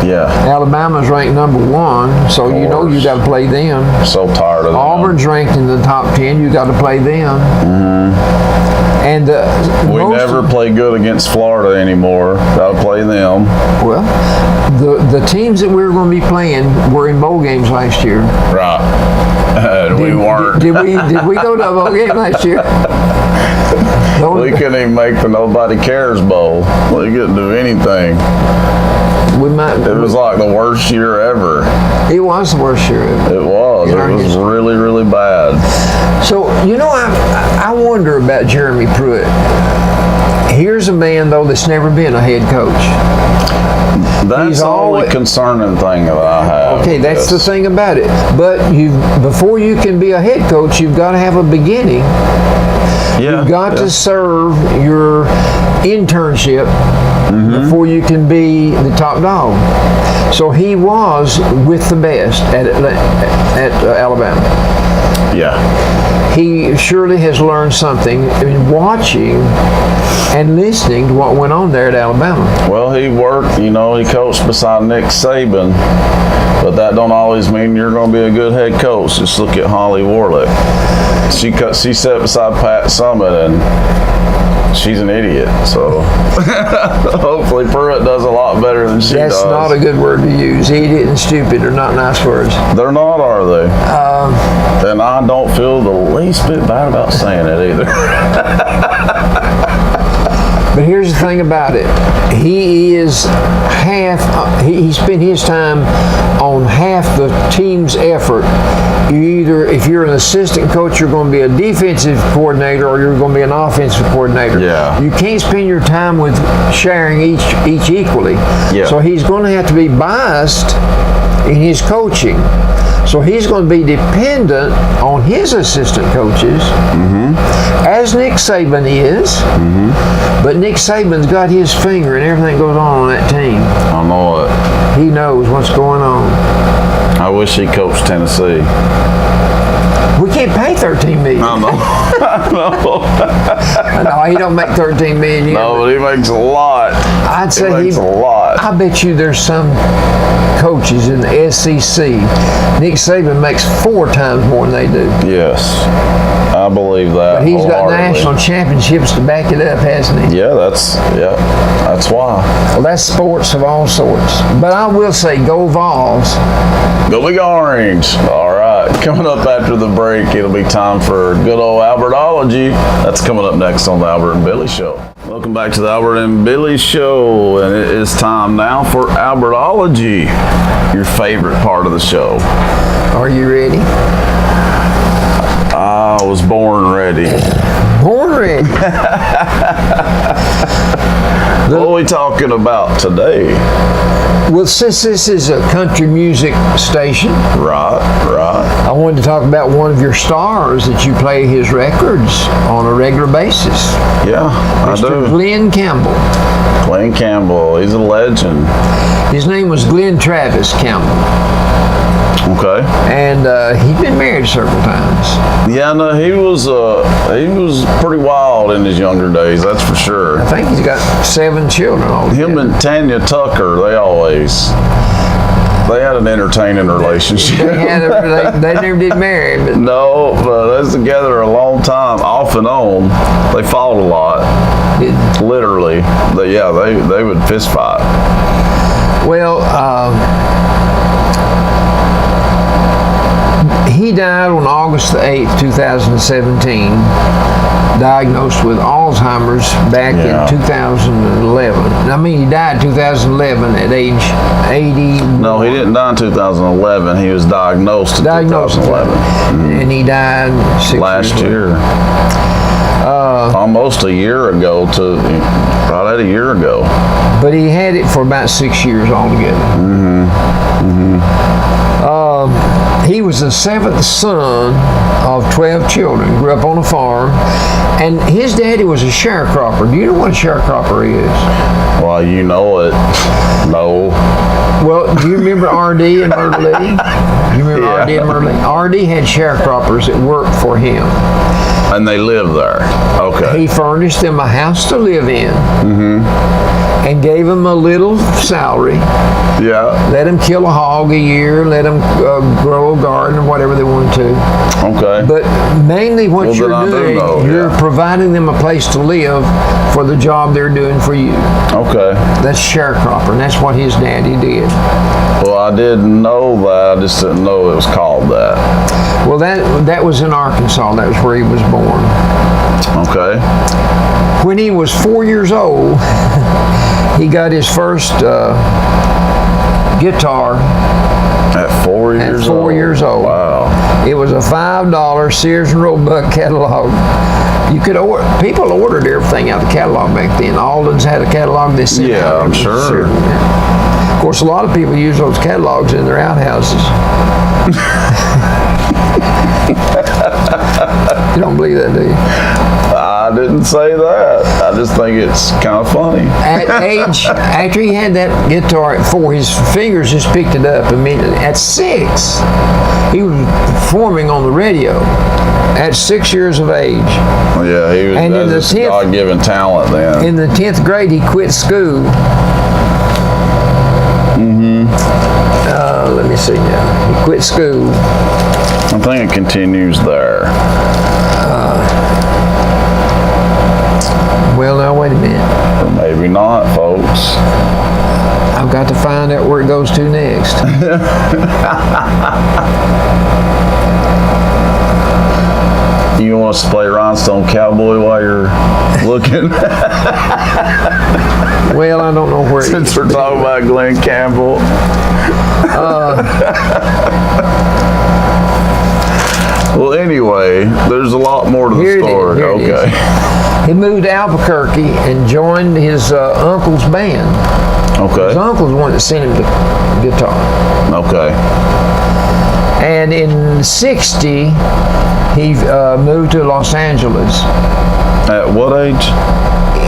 Yeah. Alabama's ranked number 1, so you know you got to play them. So tired of them. Auburn's ranked in the top 10. You got to play them. Mm-hmm. And we never play good against Florida anymore. Got to play them. Well, the teams that we were going to be playing were in bowl games last year. Right. We weren't. Did we go to a bowl game last year? We couldn't even make the Nobody Cares Bowl. We couldn't do anything. It was like the worst year ever. It was the worst year ever. It was. It was really, really bad. So, I wonder about Jeremy Pruitt. Here's a man, though, that's never been a head coach. That's the only concerning thing that I have. Okay, that's the thing about it. But before you can be a head coach, you've got to have a beginning. Yeah, you've got to serve your internship before you can be the top dog. So he was with the best at Alabama. Yeah. He surely has learned something in watching and listening to what went on there at Alabama. Well, he worked, he coached beside Nick Saban, but that don't always mean you're going to be a good head coach. Just look at Holly Warlick. She sat beside Pat Summitt, and she's an idiot. So hopefully Pruitt does a lot better than she does. That's not a good word to use. Idiot and stupid are not nice words. They're not, are they? And I don't feel the least bit bad about saying it either. But here's the thing about it. He spent his time on half the team's effort. If you're an assistant coach, you're going to be a defensive coordinator, or you're going to be an offensive coordinator. Yeah. You can't spend your time with sharing each equally. Yeah. So he's going to have to be biased in his coaching. So he's going to be dependent on his assistant coaches, as Nick Saban is. But Nick Saban's got his finger in everything that goes on that team. I know it. He knows what's going on. I wish he coached Tennessee. We can't pay $13 million. I know. No, he don't make $13 million. No, but he makes a lot. I'd say he makes a lot. I bet you there's some coaches in the SEC. Nick Saban makes 4 times more than they do. Yes, I believe that. But he's got wholeheartedly. national championships to back it up, hasn't he? Yeah, that's why. Well, that's sports of all sorts. But I will say, go Vols. Go Big Orange. All right. Coming up after the break, it'll be time for good old Albertology. That's coming up next on the Albert and Billy Show. Welcome back to the Albert and Billy Show, and it is time now for Albertology, your favorite part of the show. Are you ready? I was born ready. Born ready. What are we talking about today? Well, since this is a country music station, Right. I wanted to talk about one of your stars that you play his records on a regular basis. Yeah, I Mr. do. Glenn Campbell. Glenn Campbell, he's a legend. His name was Glenn Travis Campbell, Okay. and he'd been married several times. Yeah, no, he was pretty wild in his younger days, that's for sure. I think he's got 7 children altogether. Him and Tanya Tucker, they had an entertaining relationship. They never did marry, but No, but they was together a long time, off and on. They fought a lot, literally. They would fist fight. well, he died on August the 8th, 2017, diagnosed with Alzheimer's back Yeah. in 2011. I mean, he died in 2011 at age 80. No, he didn't die in 2011. He was diagnosed in 2011. And he died 6 Last years later. year. Almost a year ago right at a year ago. But he had it for about 6 years altogether. He was the 7th son of 12 children, grew up on a farm, and his daddy was a sharecropper. Do you know what a sharecropper is? Well, you know it. No. Well, do you remember R.D. and Myrtle Lee? You remember Yeah. R.D. and Myrtle Lee? R.D. had sharecroppers that worked for him. And they live there. Okay. He furnished them a house to live in and gave them a little salary. Yeah. Let them kill a hog a year, let them grow a garden or whatever they wanted to. Okay. But mainly what Well, you're then I do doing, know, you're yeah. providing them a place to live for the job they're doing for you. Okay. That's sharecropper, and that's what his daddy did. Well, I did know that. I just didn't know it was called that. Well, that was in Arkansas. That was where he was born. Okay. When he was 4 years old, he got his first guitar At 4 years at 4 old. years old. Wow. It was a $5 Sears and Roebuck catalog. You could people ordered everything out of the catalog back then. Alden's had a catalog they sent Yeah, out. I'm sure. Of course, a lot of people use those catalogs in their outhouses. You don't believe that, do you? I didn't say that. I just think it's kind of funny. After he had that guitar at 4, his fingers just picked it up immediately. At 6, he was performing on the radio. At 6 years of age. Yeah, he was And in the that's a 10th God-given talent then. In the 10th grade, he quit school. Let me see now. He quit school. I think it continues there. Well, now, wait a minute. Or maybe not, folks. I've got to find out where it goes to next. You want us to play Rhinestone Cowboy while you're looking? Well, I don't know where it Since is. we're talking about Glenn Campbell. Well, anyway, there's a lot more to the Here it is, story. here it is. Okay. He moved to Albuquerque and joined his uncle's band. His Okay. uncle's the one that sent him the guitar. Okay. And in '60, he moved to Los Angeles. At what age?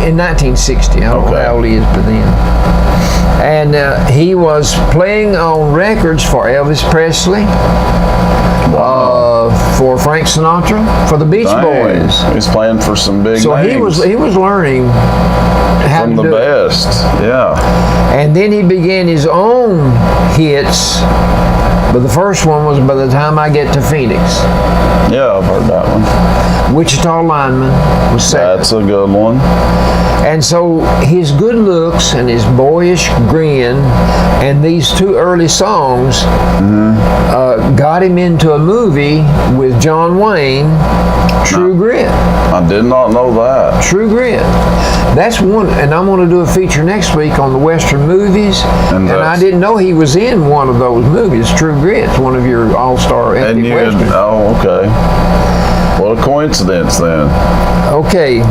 In 1960, I don't know Okay. how old he is by then. And he was playing on records for Elvis Presley, for Frank Sinatra, for the Beach Dang. Boys. He's playing for some big So names. he was learning how From to the do it. best. Yeah. And then he began his own hits. But the first one was By the Time I Get to Phoenix. Yeah, I've heard that one. Wichita lineman, was second. That's a good one. And so his good looks and his boyish grin and these two early songs got him into a movie with John Wayne, True Grit. I did not know that. True Grit. That's one, and I'm going to do a feature next week on the Western movies. And I didn't know he was in one of those movies. True Grit's one of your all-star epic westerns. Oh, okay. What a coincidence then. Okay.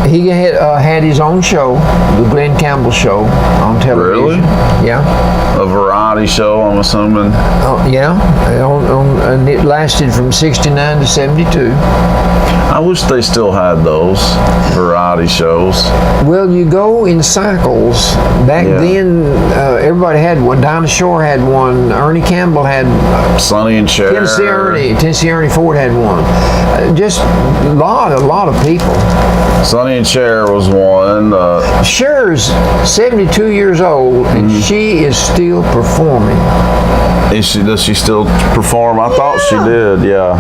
He had his own show, the Glenn Campbell Show, on television. Really? Yeah. A variety show, I'm assuming. Yeah. And it lasted from 69 to 72. I wish they still had those variety shows. Well, you go in cycles. Back then, everybody had one. Dinah Shore had one. Ernie Campbell had Sonny and Cher. Tennessee Ernie Ford had one. Just a lot of people. Sonny and Cher was one. Cher's 72 years old, and she is still performing. Does she still perform? I thought she did, yeah.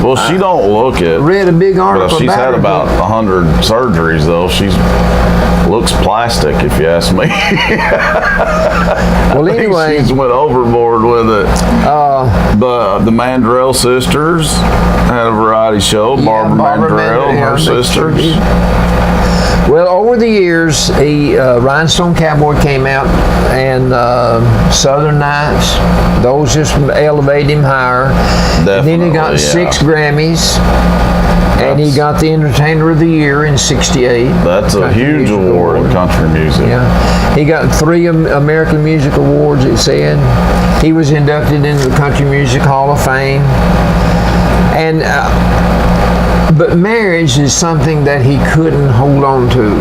Well, she don't look it. Read a big article She's about had her. about 100 surgeries, though. She looks plastic, if you ask me. Well, anyway. She's went overboard with it. The Mandrell sisters had a variety show. Barbara Mandrell and her sisters. Well, over the years, Rhinestone Cowboy came out, and Southern Nights, those just elevated him higher. Definitely, and then he got 6 Grammys, and he got the Entertainer of the Year in '68. That's a huge award in country music. Yeah, he got 3 American Music Awards, it said. He was inducted into the Country Music Hall of Fame. And but marriage is something that he couldn't hold on to.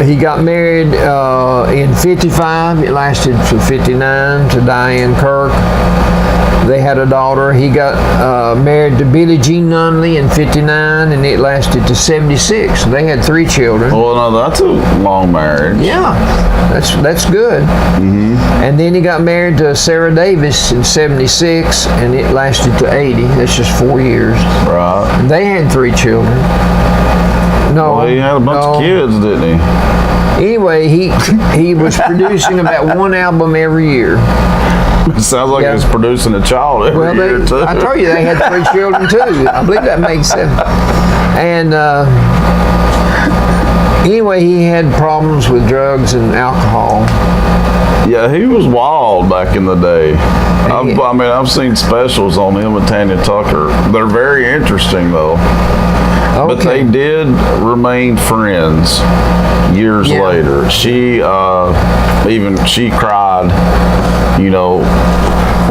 He got married in '55. It lasted to '59 to Diane Kirk. They had a daughter. He got married to Billie Jean Nunley in '59, and it lasted to '76. They had 3 children. Well, no, that's a long marriage. Yeah, that's good. And then he got married to Sarah Davis in '76, and it lasted to '80. That's just 4 years. Right. And they had 3 children. No, Well, he had a bunch of kids, didn't he? Anyway, he was producing about 1 album every year. It sounds like he was producing a child every year, too. I told you they had 3 children too. I believe that makes sense. And anyway, he had problems with drugs and alcohol. Yeah, he was wild back in the day. I've seen specials on him and Tanya Tucker. They're very interesting, though. Okay. But they did remain friends years later. She cried,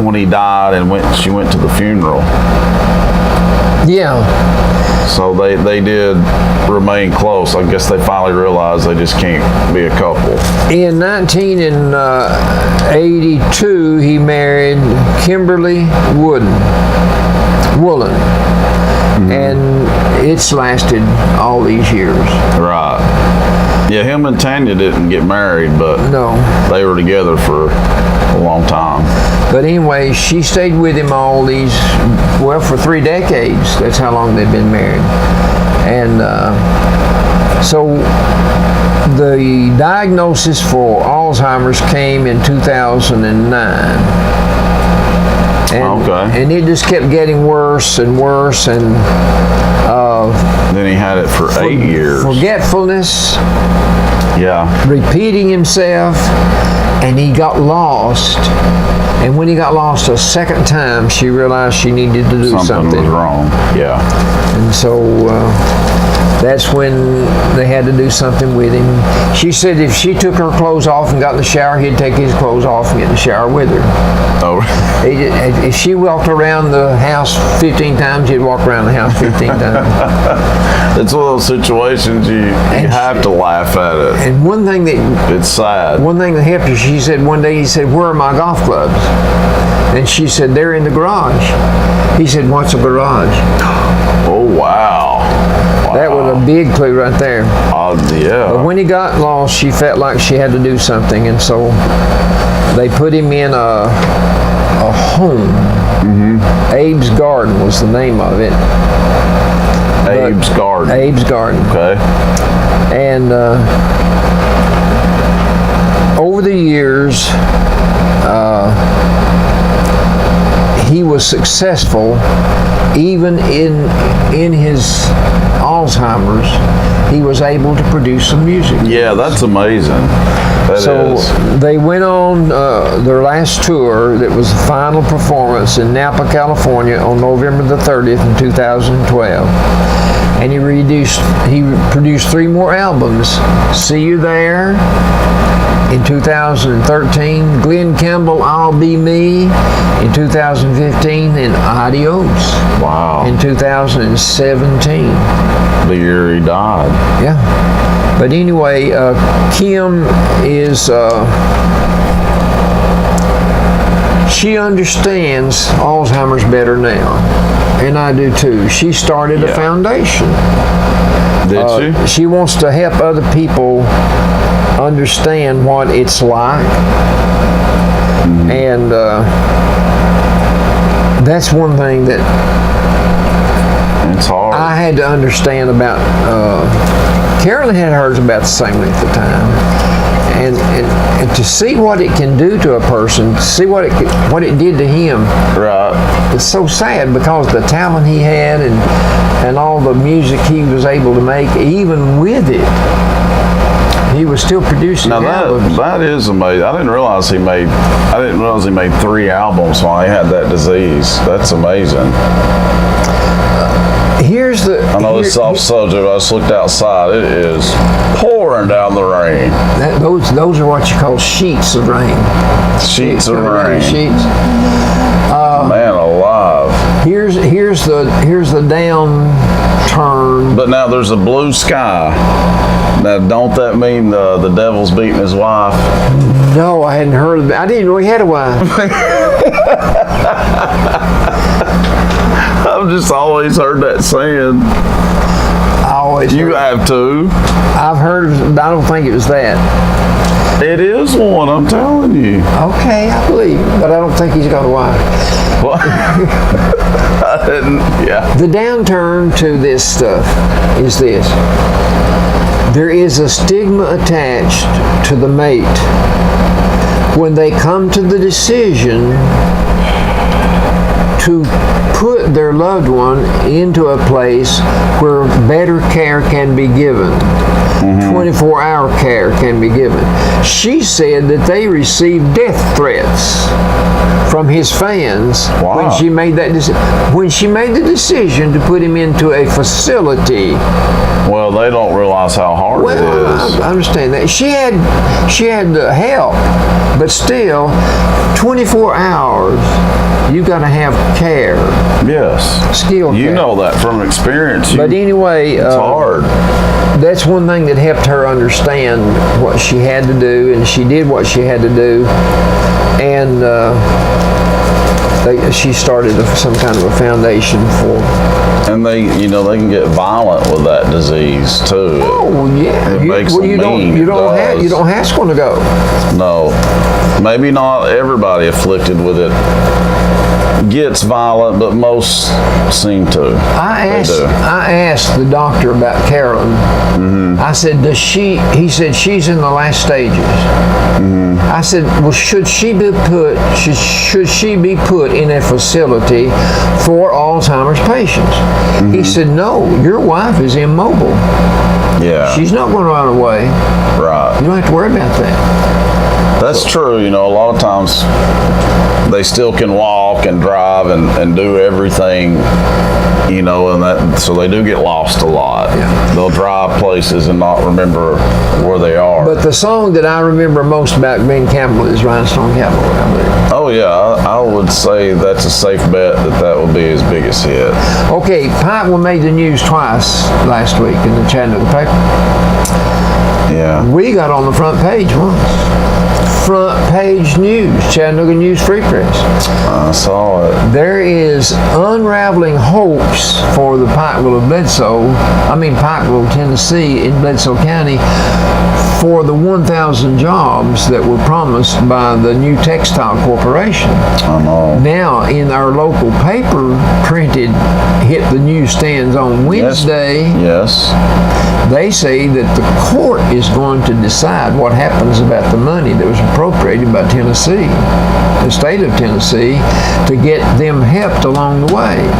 when he died, and she went to the funeral. Yeah. So they did remain close. I guess they finally realized they just can't be a couple. In 1982, he married Kimberly Woolen. And it's lasted all these years. Right. Yeah, him and Tanya didn't get married, but No. they were together for a long time. But anyway, she stayed with him for 3 decades. That's how long they've been married. And so the diagnosis for Alzheimer's came in 2009. And it just kept getting worse and worse, and Then he had it for 8 years. Forgetfulness, Yeah. repeating himself, and he got lost. And when he got lost a second time, she realized she needed to do something. Was wrong. Yeah. And so that's when they had to do something with him. She said if she took her clothes off and got in the shower, he'd take his clothes off and get in the shower with her. Oh. If she walked around the house 15 times, he'd walk around the house 15 times. It's one of those situations you have to laugh at it. And one thing that helped her, she said one day, he said, "Where are my golf clubs?" And she said, "They're in the garage." He said, "What's a garage?" Oh, wow. That was a big clue right there. Yeah. But when he got lost, she felt like she had to do something, and so they put him in a home. Abe's Garden was the name of it. Abe's Garden. Abe's Garden. Okay. And over the years, he was successful even in his Alzheimer's. He was able to produce some music. Yeah, that's amazing. So they went on their last tour. That was the final performance in Napa, California on November the 30th in 2012. And he produced 3 more albums. See You There in 2013, Glenn Campbell, I'll Be Me in 2015, and Adios in 2017. The year he died. Yeah. But anyway, Kim is, she understands Alzheimer's better now. And I do too. She started a foundation. Did she? She wants to help other people understand what it's like. And that's one thing that it's hard. I had to understand about. Carolyn had hers about the same length of time. And to see what it can do to a person, to see what it did to him. Right. It's so sad because the talent he had and all the music he was able to make, even with it, he was still producing albums. That is amazing. I didn't realize he made 3 albums while he had that disease. That's amazing. I know it's off subject, but I just looked outside. It is pouring down the rain. Those are what you call sheets of rain. Sheets of rain. Sheets. Man alive. Here's the downturn. But now there's a blue sky. Now, don't that mean the devil's beating his wife? No, I hadn't heard of that. I didn't know he had a wife. I've just always heard that saying. You have too. I've heard, but I don't think it was that. It is one, I'm telling you. Okay, I believe, but I don't think he's got a wife. Well, I didn't, yeah. The downturn to this stuff is this. There is a stigma attached to the mate when they come to the decision to put their loved one into a place where better care can be given. 24-hour care can be given. She said that they received death threats from his fans when she made that decision. When she made the decision to put him into a facility. Well, they don't realize how hard it is. I understand that. She had help, but still, 24 hours. You got to have care. Yes. Skill care. You know that from experience. But anyway, it's hard. That's one thing that helped her understand what she had to do, and she did what she had to do. And she started some kind of a foundation for. And they can get violent with that disease too. Oh yeah. It makes them mean. You don't ask one to go. No, maybe not everybody afflicted with it gets violent, but most seem to. I asked the doctor about Carolyn. I said, he said she's in the last stages. I said, well, should she be put in a facility for Alzheimer's patients? He said, no, your wife is immobile. Yeah. She's not going to run away. Right. You don't have to worry about that. That's true. A lot of times they still can walk and drive and do everything, and so they do get lost a lot. Yeah. They'll drive places and not remember where they are. But the song that I remember most about Ben Campbell is Rhinestone Cowboy, I believe. Oh yeah, I would say that's a safe bet that would be his biggest hit. Okay, Pikeville made the news twice last week in the Chattanooga paper. Yeah. We got on the front page once. front page news, Chattanooga News Free Press. I saw it. There is unraveling hopes for the Pikeville, Tennessee, in Bledsoe County, for the 1,000 jobs that were promised by the new textile corporation. I know. Now, in our local paper, hit the newsstands on Wednesday. Yes. They say that the court is going to decide what happens about the money that was appropriated by Tennessee, the state of Tennessee, to get them helped along the way.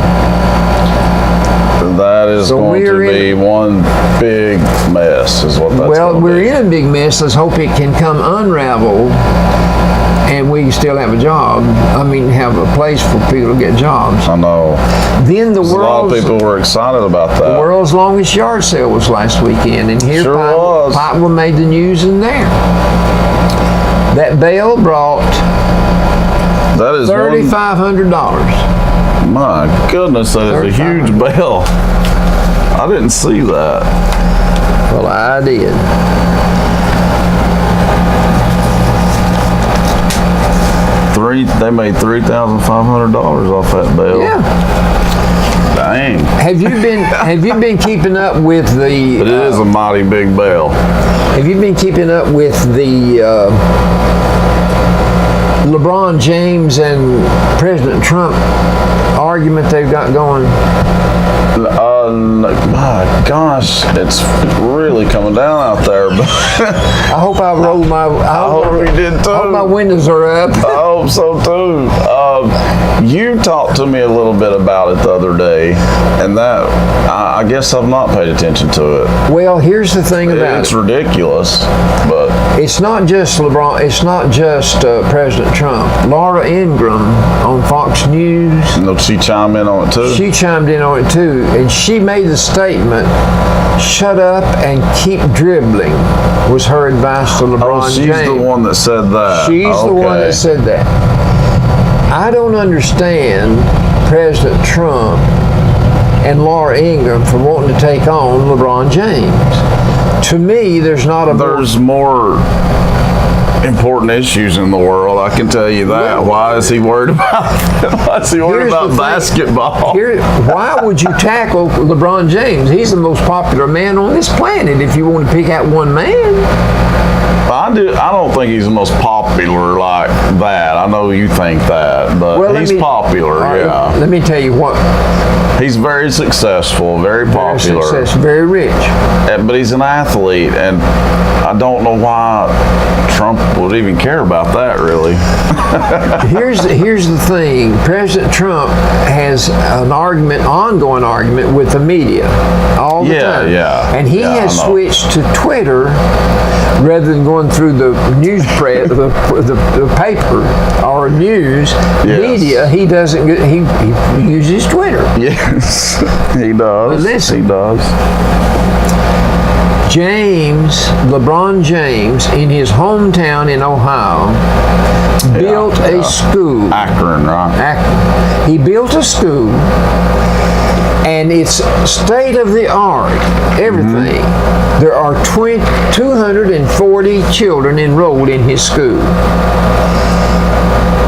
That is going to be one big mess, is what that's going to be. Well, we're in a big mess. Let's hope it can come unraveled and we can still have a job. Have a place for people to get jobs. I know. Then a lot of people were excited about that. The world's longest yard sale was last weekend, and here Pikeville made the news in there. That bale brought $3,500. My goodness, that is a huge bale. I didn't see that. Well, I did. They made $3,500 off that bale. Yeah. Dang. Have you been keeping up with the? But it is a mighty big bale. Have you been keeping up with the LeBron James and President Trump argument they've got going? My gosh, it's really coming down out there. But I hope I rolled my. I hope you did too. I hope my windows are up. I hope so too. You talked to me a little bit about it the other day, and that I guess I've not paid attention to it. Well, here's the thing about it's ridiculous, but it's not just LeBron. It's not just President Trump. Laura Ingraham on Fox News. She chimed in on it too. She chimed in on it too, and she made the statement, "Shut up and keep dribbling," was her advice to LeBron James. She's the one that said that. She's the one that said that. I don't understand President Trump and Laura Ingraham for wanting to take on LeBron James. To me, there's more important issues in the world. I can tell you that. Well, why is he worried about? Why is he worried about basketball? Why would you tackle LeBron James? He's the most popular man on this planet. If you want to pick out one man. I don't think he's the most popular like that. I know you think that, but he's popular. Yeah. Let me tell you what. He's very successful, very popular, very rich. But he's an athlete, and I don't know why Trump would even care about that, really. Here's the thing. President Trump has an ongoing argument with the media all the time. Yeah. And he has switched to Twitter rather than going through the news press, the paper or news media. He doesn't. He uses Twitter. Yes, he does. But listen, he does. LeBron James, in his hometown in Ohio, built a school. Akron, right? Akron. He built a school, and it's state of the art, everything. Mm-hmm. There are 240 children enrolled in his school.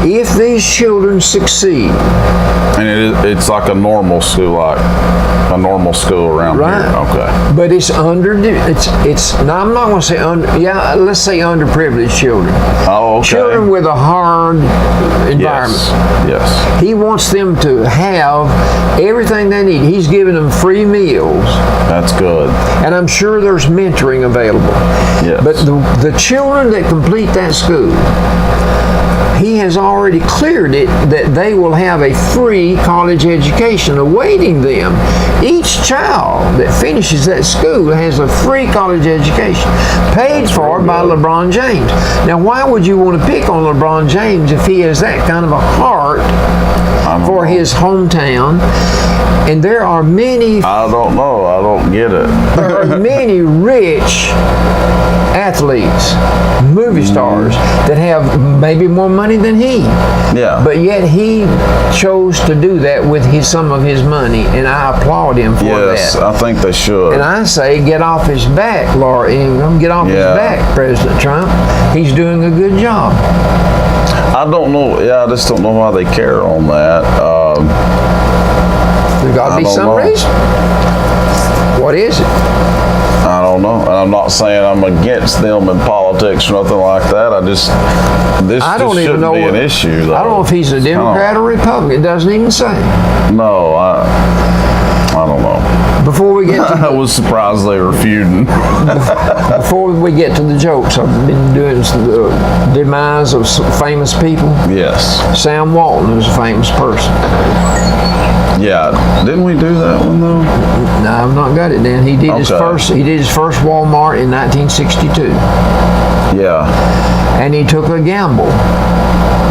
If these children succeed, and it's like a normal school, around here. Okay. But it's now I'm not going to say let's say underprivileged children. Oh, okay. Children with a hard environment. Yes. He wants them to have everything they need. He's giving them free meals. That's good. And I'm sure there's mentoring available. Yes. But the children that complete that school, he has already cleared it that they will have a free college education awaiting them. Each child that finishes that school has a free college education paid for by LeBron James. Now, why would you want to pick on LeBron James if he has that kind of a heart for his hometown? And there are many I don't know. I don't get it. there are many rich athletes, movie stars that have maybe more money than he. Yeah. But yet he chose to do that with some of his money, and I applaud him for Yes, that. I think they should. And I say, get off his back, Laura Ingraham. Get off his back, President Trump. He's doing a good job. I don't know. Yeah, I just don't know why they care on that. There's got to be some reason. What is it? I don't know. And I'm not saying I'm against them in politics or nothing like that. This I don't even shouldn't know be an issue, though. I don't know if he's a Democrat or Republican. It doesn't even say. No, I don't know. Before we get to I was surprised they were feuding. before we get to the jokes, I've been doing the demise of some famous people. Yes. Sam Walton was a famous person. Yeah. Didn't we do that one though? No, I've not got it down. He did his first Walmart in 1962. Yeah. And he took a gamble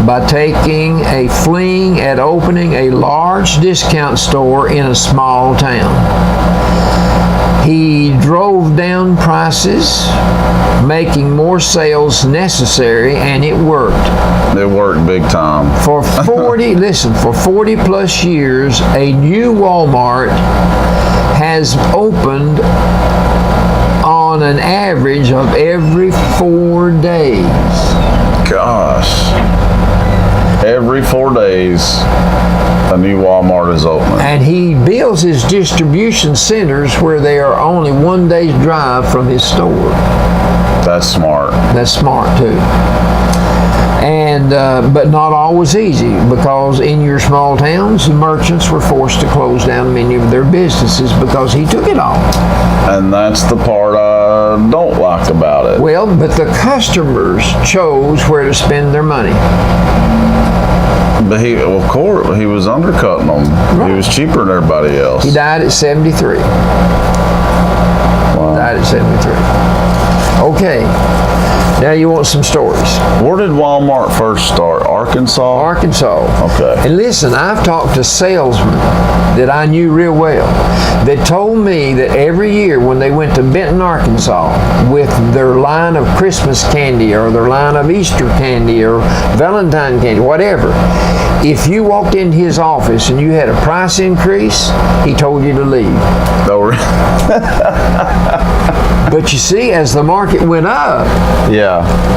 by taking a fling at opening a large discount store in a small town. He drove down prices, making more sales necessary, and it worked. It worked big time. For 40, for 40 plus years, a new Walmart has opened on an average of every 4 days. Gosh. Every 4 days, a new Walmart is opening. And he builds his distribution centers where they are only 1 day's drive from his store. That's smart. That's smart too. And but not always easy, because in your small towns, the merchants were forced to close down many of their businesses because he took it all. And that's the part I don't like about it. Well, but the customers chose where to spend their money. But of course, he was undercutting them. Right. He was cheaper than everybody else. He died at 73. Wow. Died at 73. Okay. Now you want some stories. Where did Walmart first start? Arkansas? Arkansas. Okay. And listen, I've talked to salesmen that I knew real well that told me that every year when they went to Benton, Arkansas with their line of Christmas candy or their line of Easter candy or Valentine candy, whatever, if you walked in his office and you had a price increase, he told you to leave. But you see, as the market went up,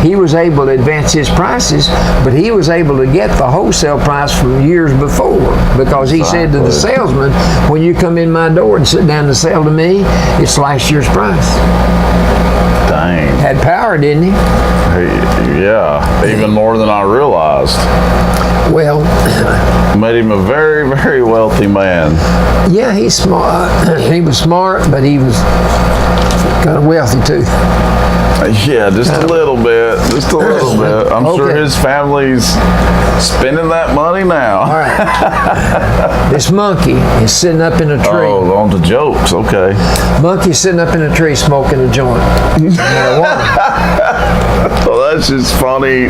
he was able to advance his prices, but he was able to get the wholesale price from years before, because he said to the salesman, when you come in my door and sit down to sell to me, it's last year's price. Dang. Had power, didn't he? Yeah, even more than I realized. Well, made him a very, very wealthy man. Yeah, he's smart. He was smart, but he was kind of wealthy too. Yeah, just a little bit. Just a little bit. I'm sure his family's spending that money now. All right. This monkey is sitting up in a tree. Oh, on to jokes. Okay. Monkey's sitting up in a tree smoking a joint. Well, that's just funny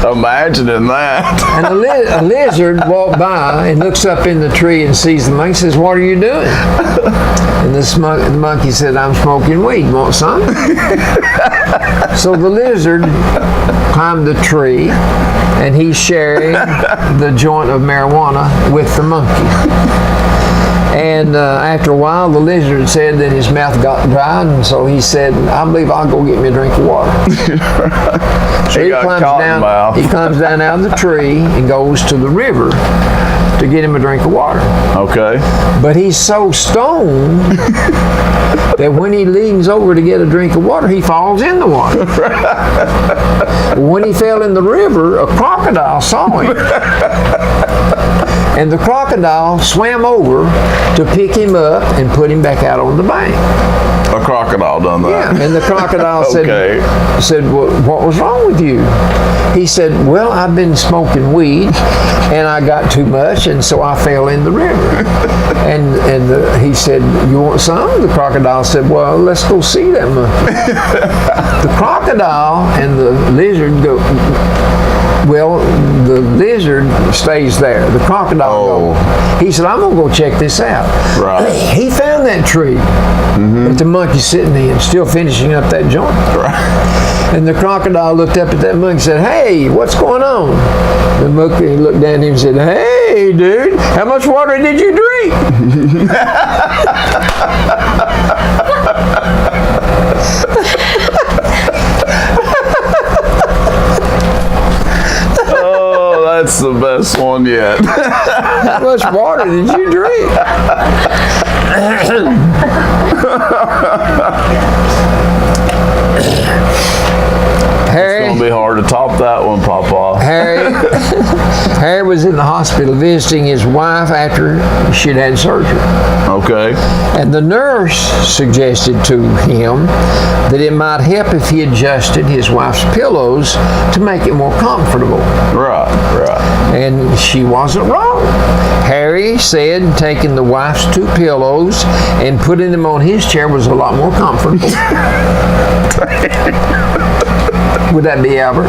imagining that. And a lizard walked by and looks up in the tree and sees the monkey and says, "What are you doing?" And the monkey said, "I'm smoking weed. Want some?" So the lizard climbed the tree, and he's sharing the joint of marijuana with the monkey. And after a while, the lizard said that his mouth got dry, and so he said, "I believe I'll go get me a drink of water." So he climbs down out of the tree and goes to the river to get him a drink of water. Okay. But he's so stoned that when he leans over to get a drink of water, he falls in the water. When he fell in the river, a crocodile saw him. And the crocodile swam over to pick him up and put him back out on the bank. A crocodile done that. Yeah, and the crocodile said, "Well, what was wrong with you?" He said, "Well, I've been smoking weed, and I got too much, and so I fell in the river." He said, "You want some?" The crocodile said, "Well, let's go see that monkey." The crocodile and the lizard go. Well, the the lizard stays there. The crocodile goes. He said, I'm going to go check this out. Right. He found that tree that the monkey's sitting in, still finishing up that joint. Right. And the crocodile looked up at that monkey and said, hey, what's going on? The monkey looked down at him and said, hey, dude, how much water did you drink? Oh, that's the best one yet. How much water did you drink? Harry, It's going to be hard to top that one, Papa. Harry was in the hospital visiting his wife after she'd had surgery. Okay. And the nurse suggested to him that it might help if he adjusted his wife's pillows to make it more comfortable. Right. And she wasn't wrong. Harry said taking the wife's 2 pillows and putting them on his chair was a lot more comfortable. Would that be Albert?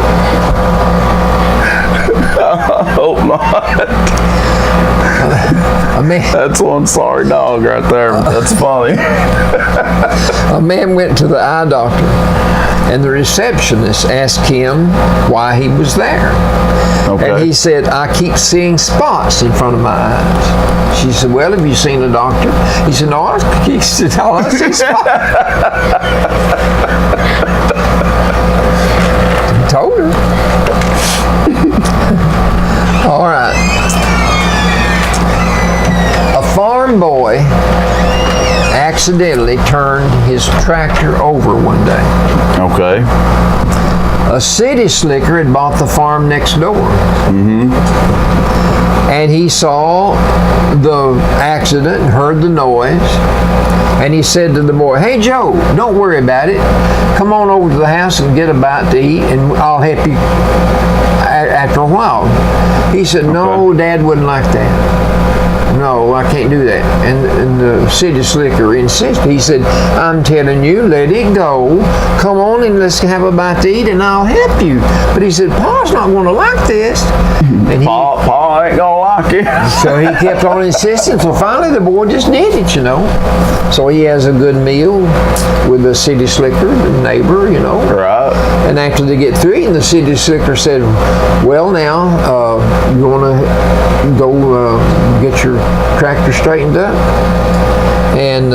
I hope not. That's one sorry dog right there. That's funny. A man went to the eye doctor, and the receptionist asked him why he was there. Okay. And he said, I keep seeing spots in front of my eyes. She said, well, have you seen a doctor? He said, no, I see spots. Told her. All right. A farm boy accidentally turned his tractor over one day. Okay. A city slicker had bought the farm next door. And he saw the accident and heard the noise. And he said to the boy, hey, Joe, don't worry about it. Come on over to the house and get a bite to eat, and I'll help you after a while. He said, no, Dad wouldn't like that. No, I can't do that. And the city slicker insisted. He said, I'm telling you, let it go. Come on and let's have a bite to eat and I'll help you. But he said, Pa's not going to like this. And Pa ain't going to like it. so he kept on insisting. So finally the boy just did it, you know. So he has a good meal with the city slicker, the neighbor, you know. Right. And after they get through eating, the city slicker said, well, now, you want to go get your tractor straightened up? And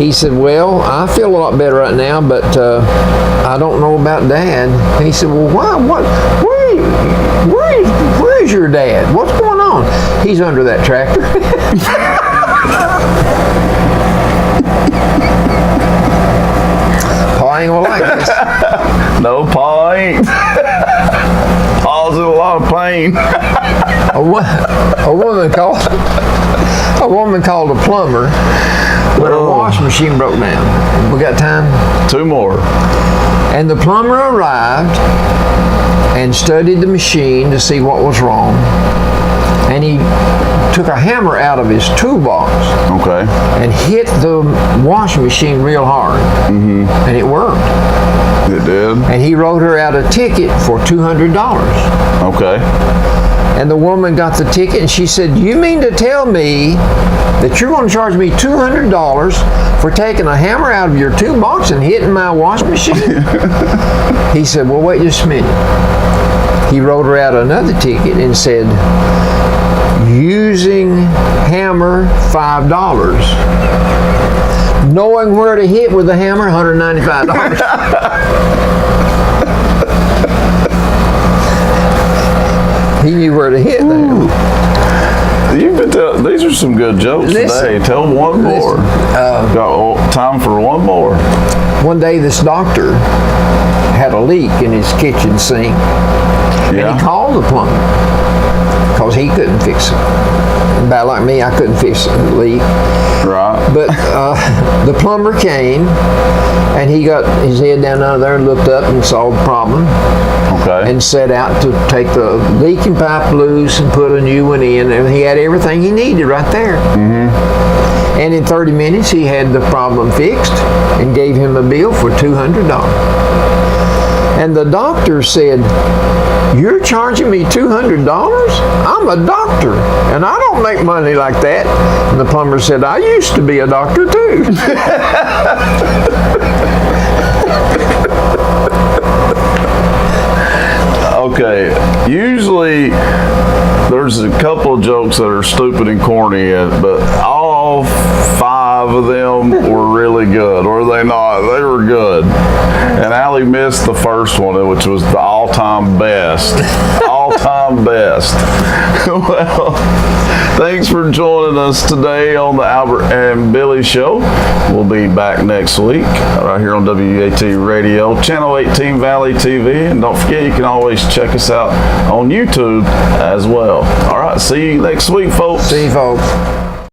he said, well, I feel a lot better right now, but I don't know about Dad. He said, well, why? Where is your dad? What's going on? He's under that tractor. Pa ain't gonna like this. No, Pa ain't. Pa's in a lot of pain. A woman called a plumber when her wash machine broke down. We got time? 2 more. And the plumber arrived and studied the machine to see what was wrong. And he took a hammer out of his toolbox Okay. and hit the washing machine real hard. And it worked. It did. And he wrote her out a ticket for $200. Okay. And the woman got the ticket and she said, you mean to tell me that you're going to charge me $200 for taking a hammer out of your toolbox and hitting my washing machine? He said, well, wait just a minute. He wrote her out another ticket and said, using hammer, $5. Knowing where to hit with the hammer, $195. He knew where to hit there. You've been these are some good jokes today. Tell one more. Got time for one more. One day this doctor had a leak in his kitchen sink. And he called the plumber because he couldn't fix it. About like me, I couldn't fix the leak. Right. But the plumber came and he got his head down under there and looked up and saw the problem. Okay. And set out to take the leaking pipe loose and put a new one in. And he had everything he needed right there. And in 30 minutes, he had the problem fixed and gave him a bill for $200. And the doctor said, "You're charging me $200? I'm a doctor, and I don't make money like that." And the plumber said, "I used to be a doctor too." Okay, usually there's a couple of jokes that are stupid and corny, but all 5 of them were really good, were they not? They were good. And Allie missed the first one, which was the all-time best. All-time best. Well, thanks for joining us today on the Albert and Billy Show. We'll be back next week right here on WUAT Radio, Channel 18 Valley TV. And don't forget, you can always check us out on YouTube as well. All right, see you next week, folks. See you, folks.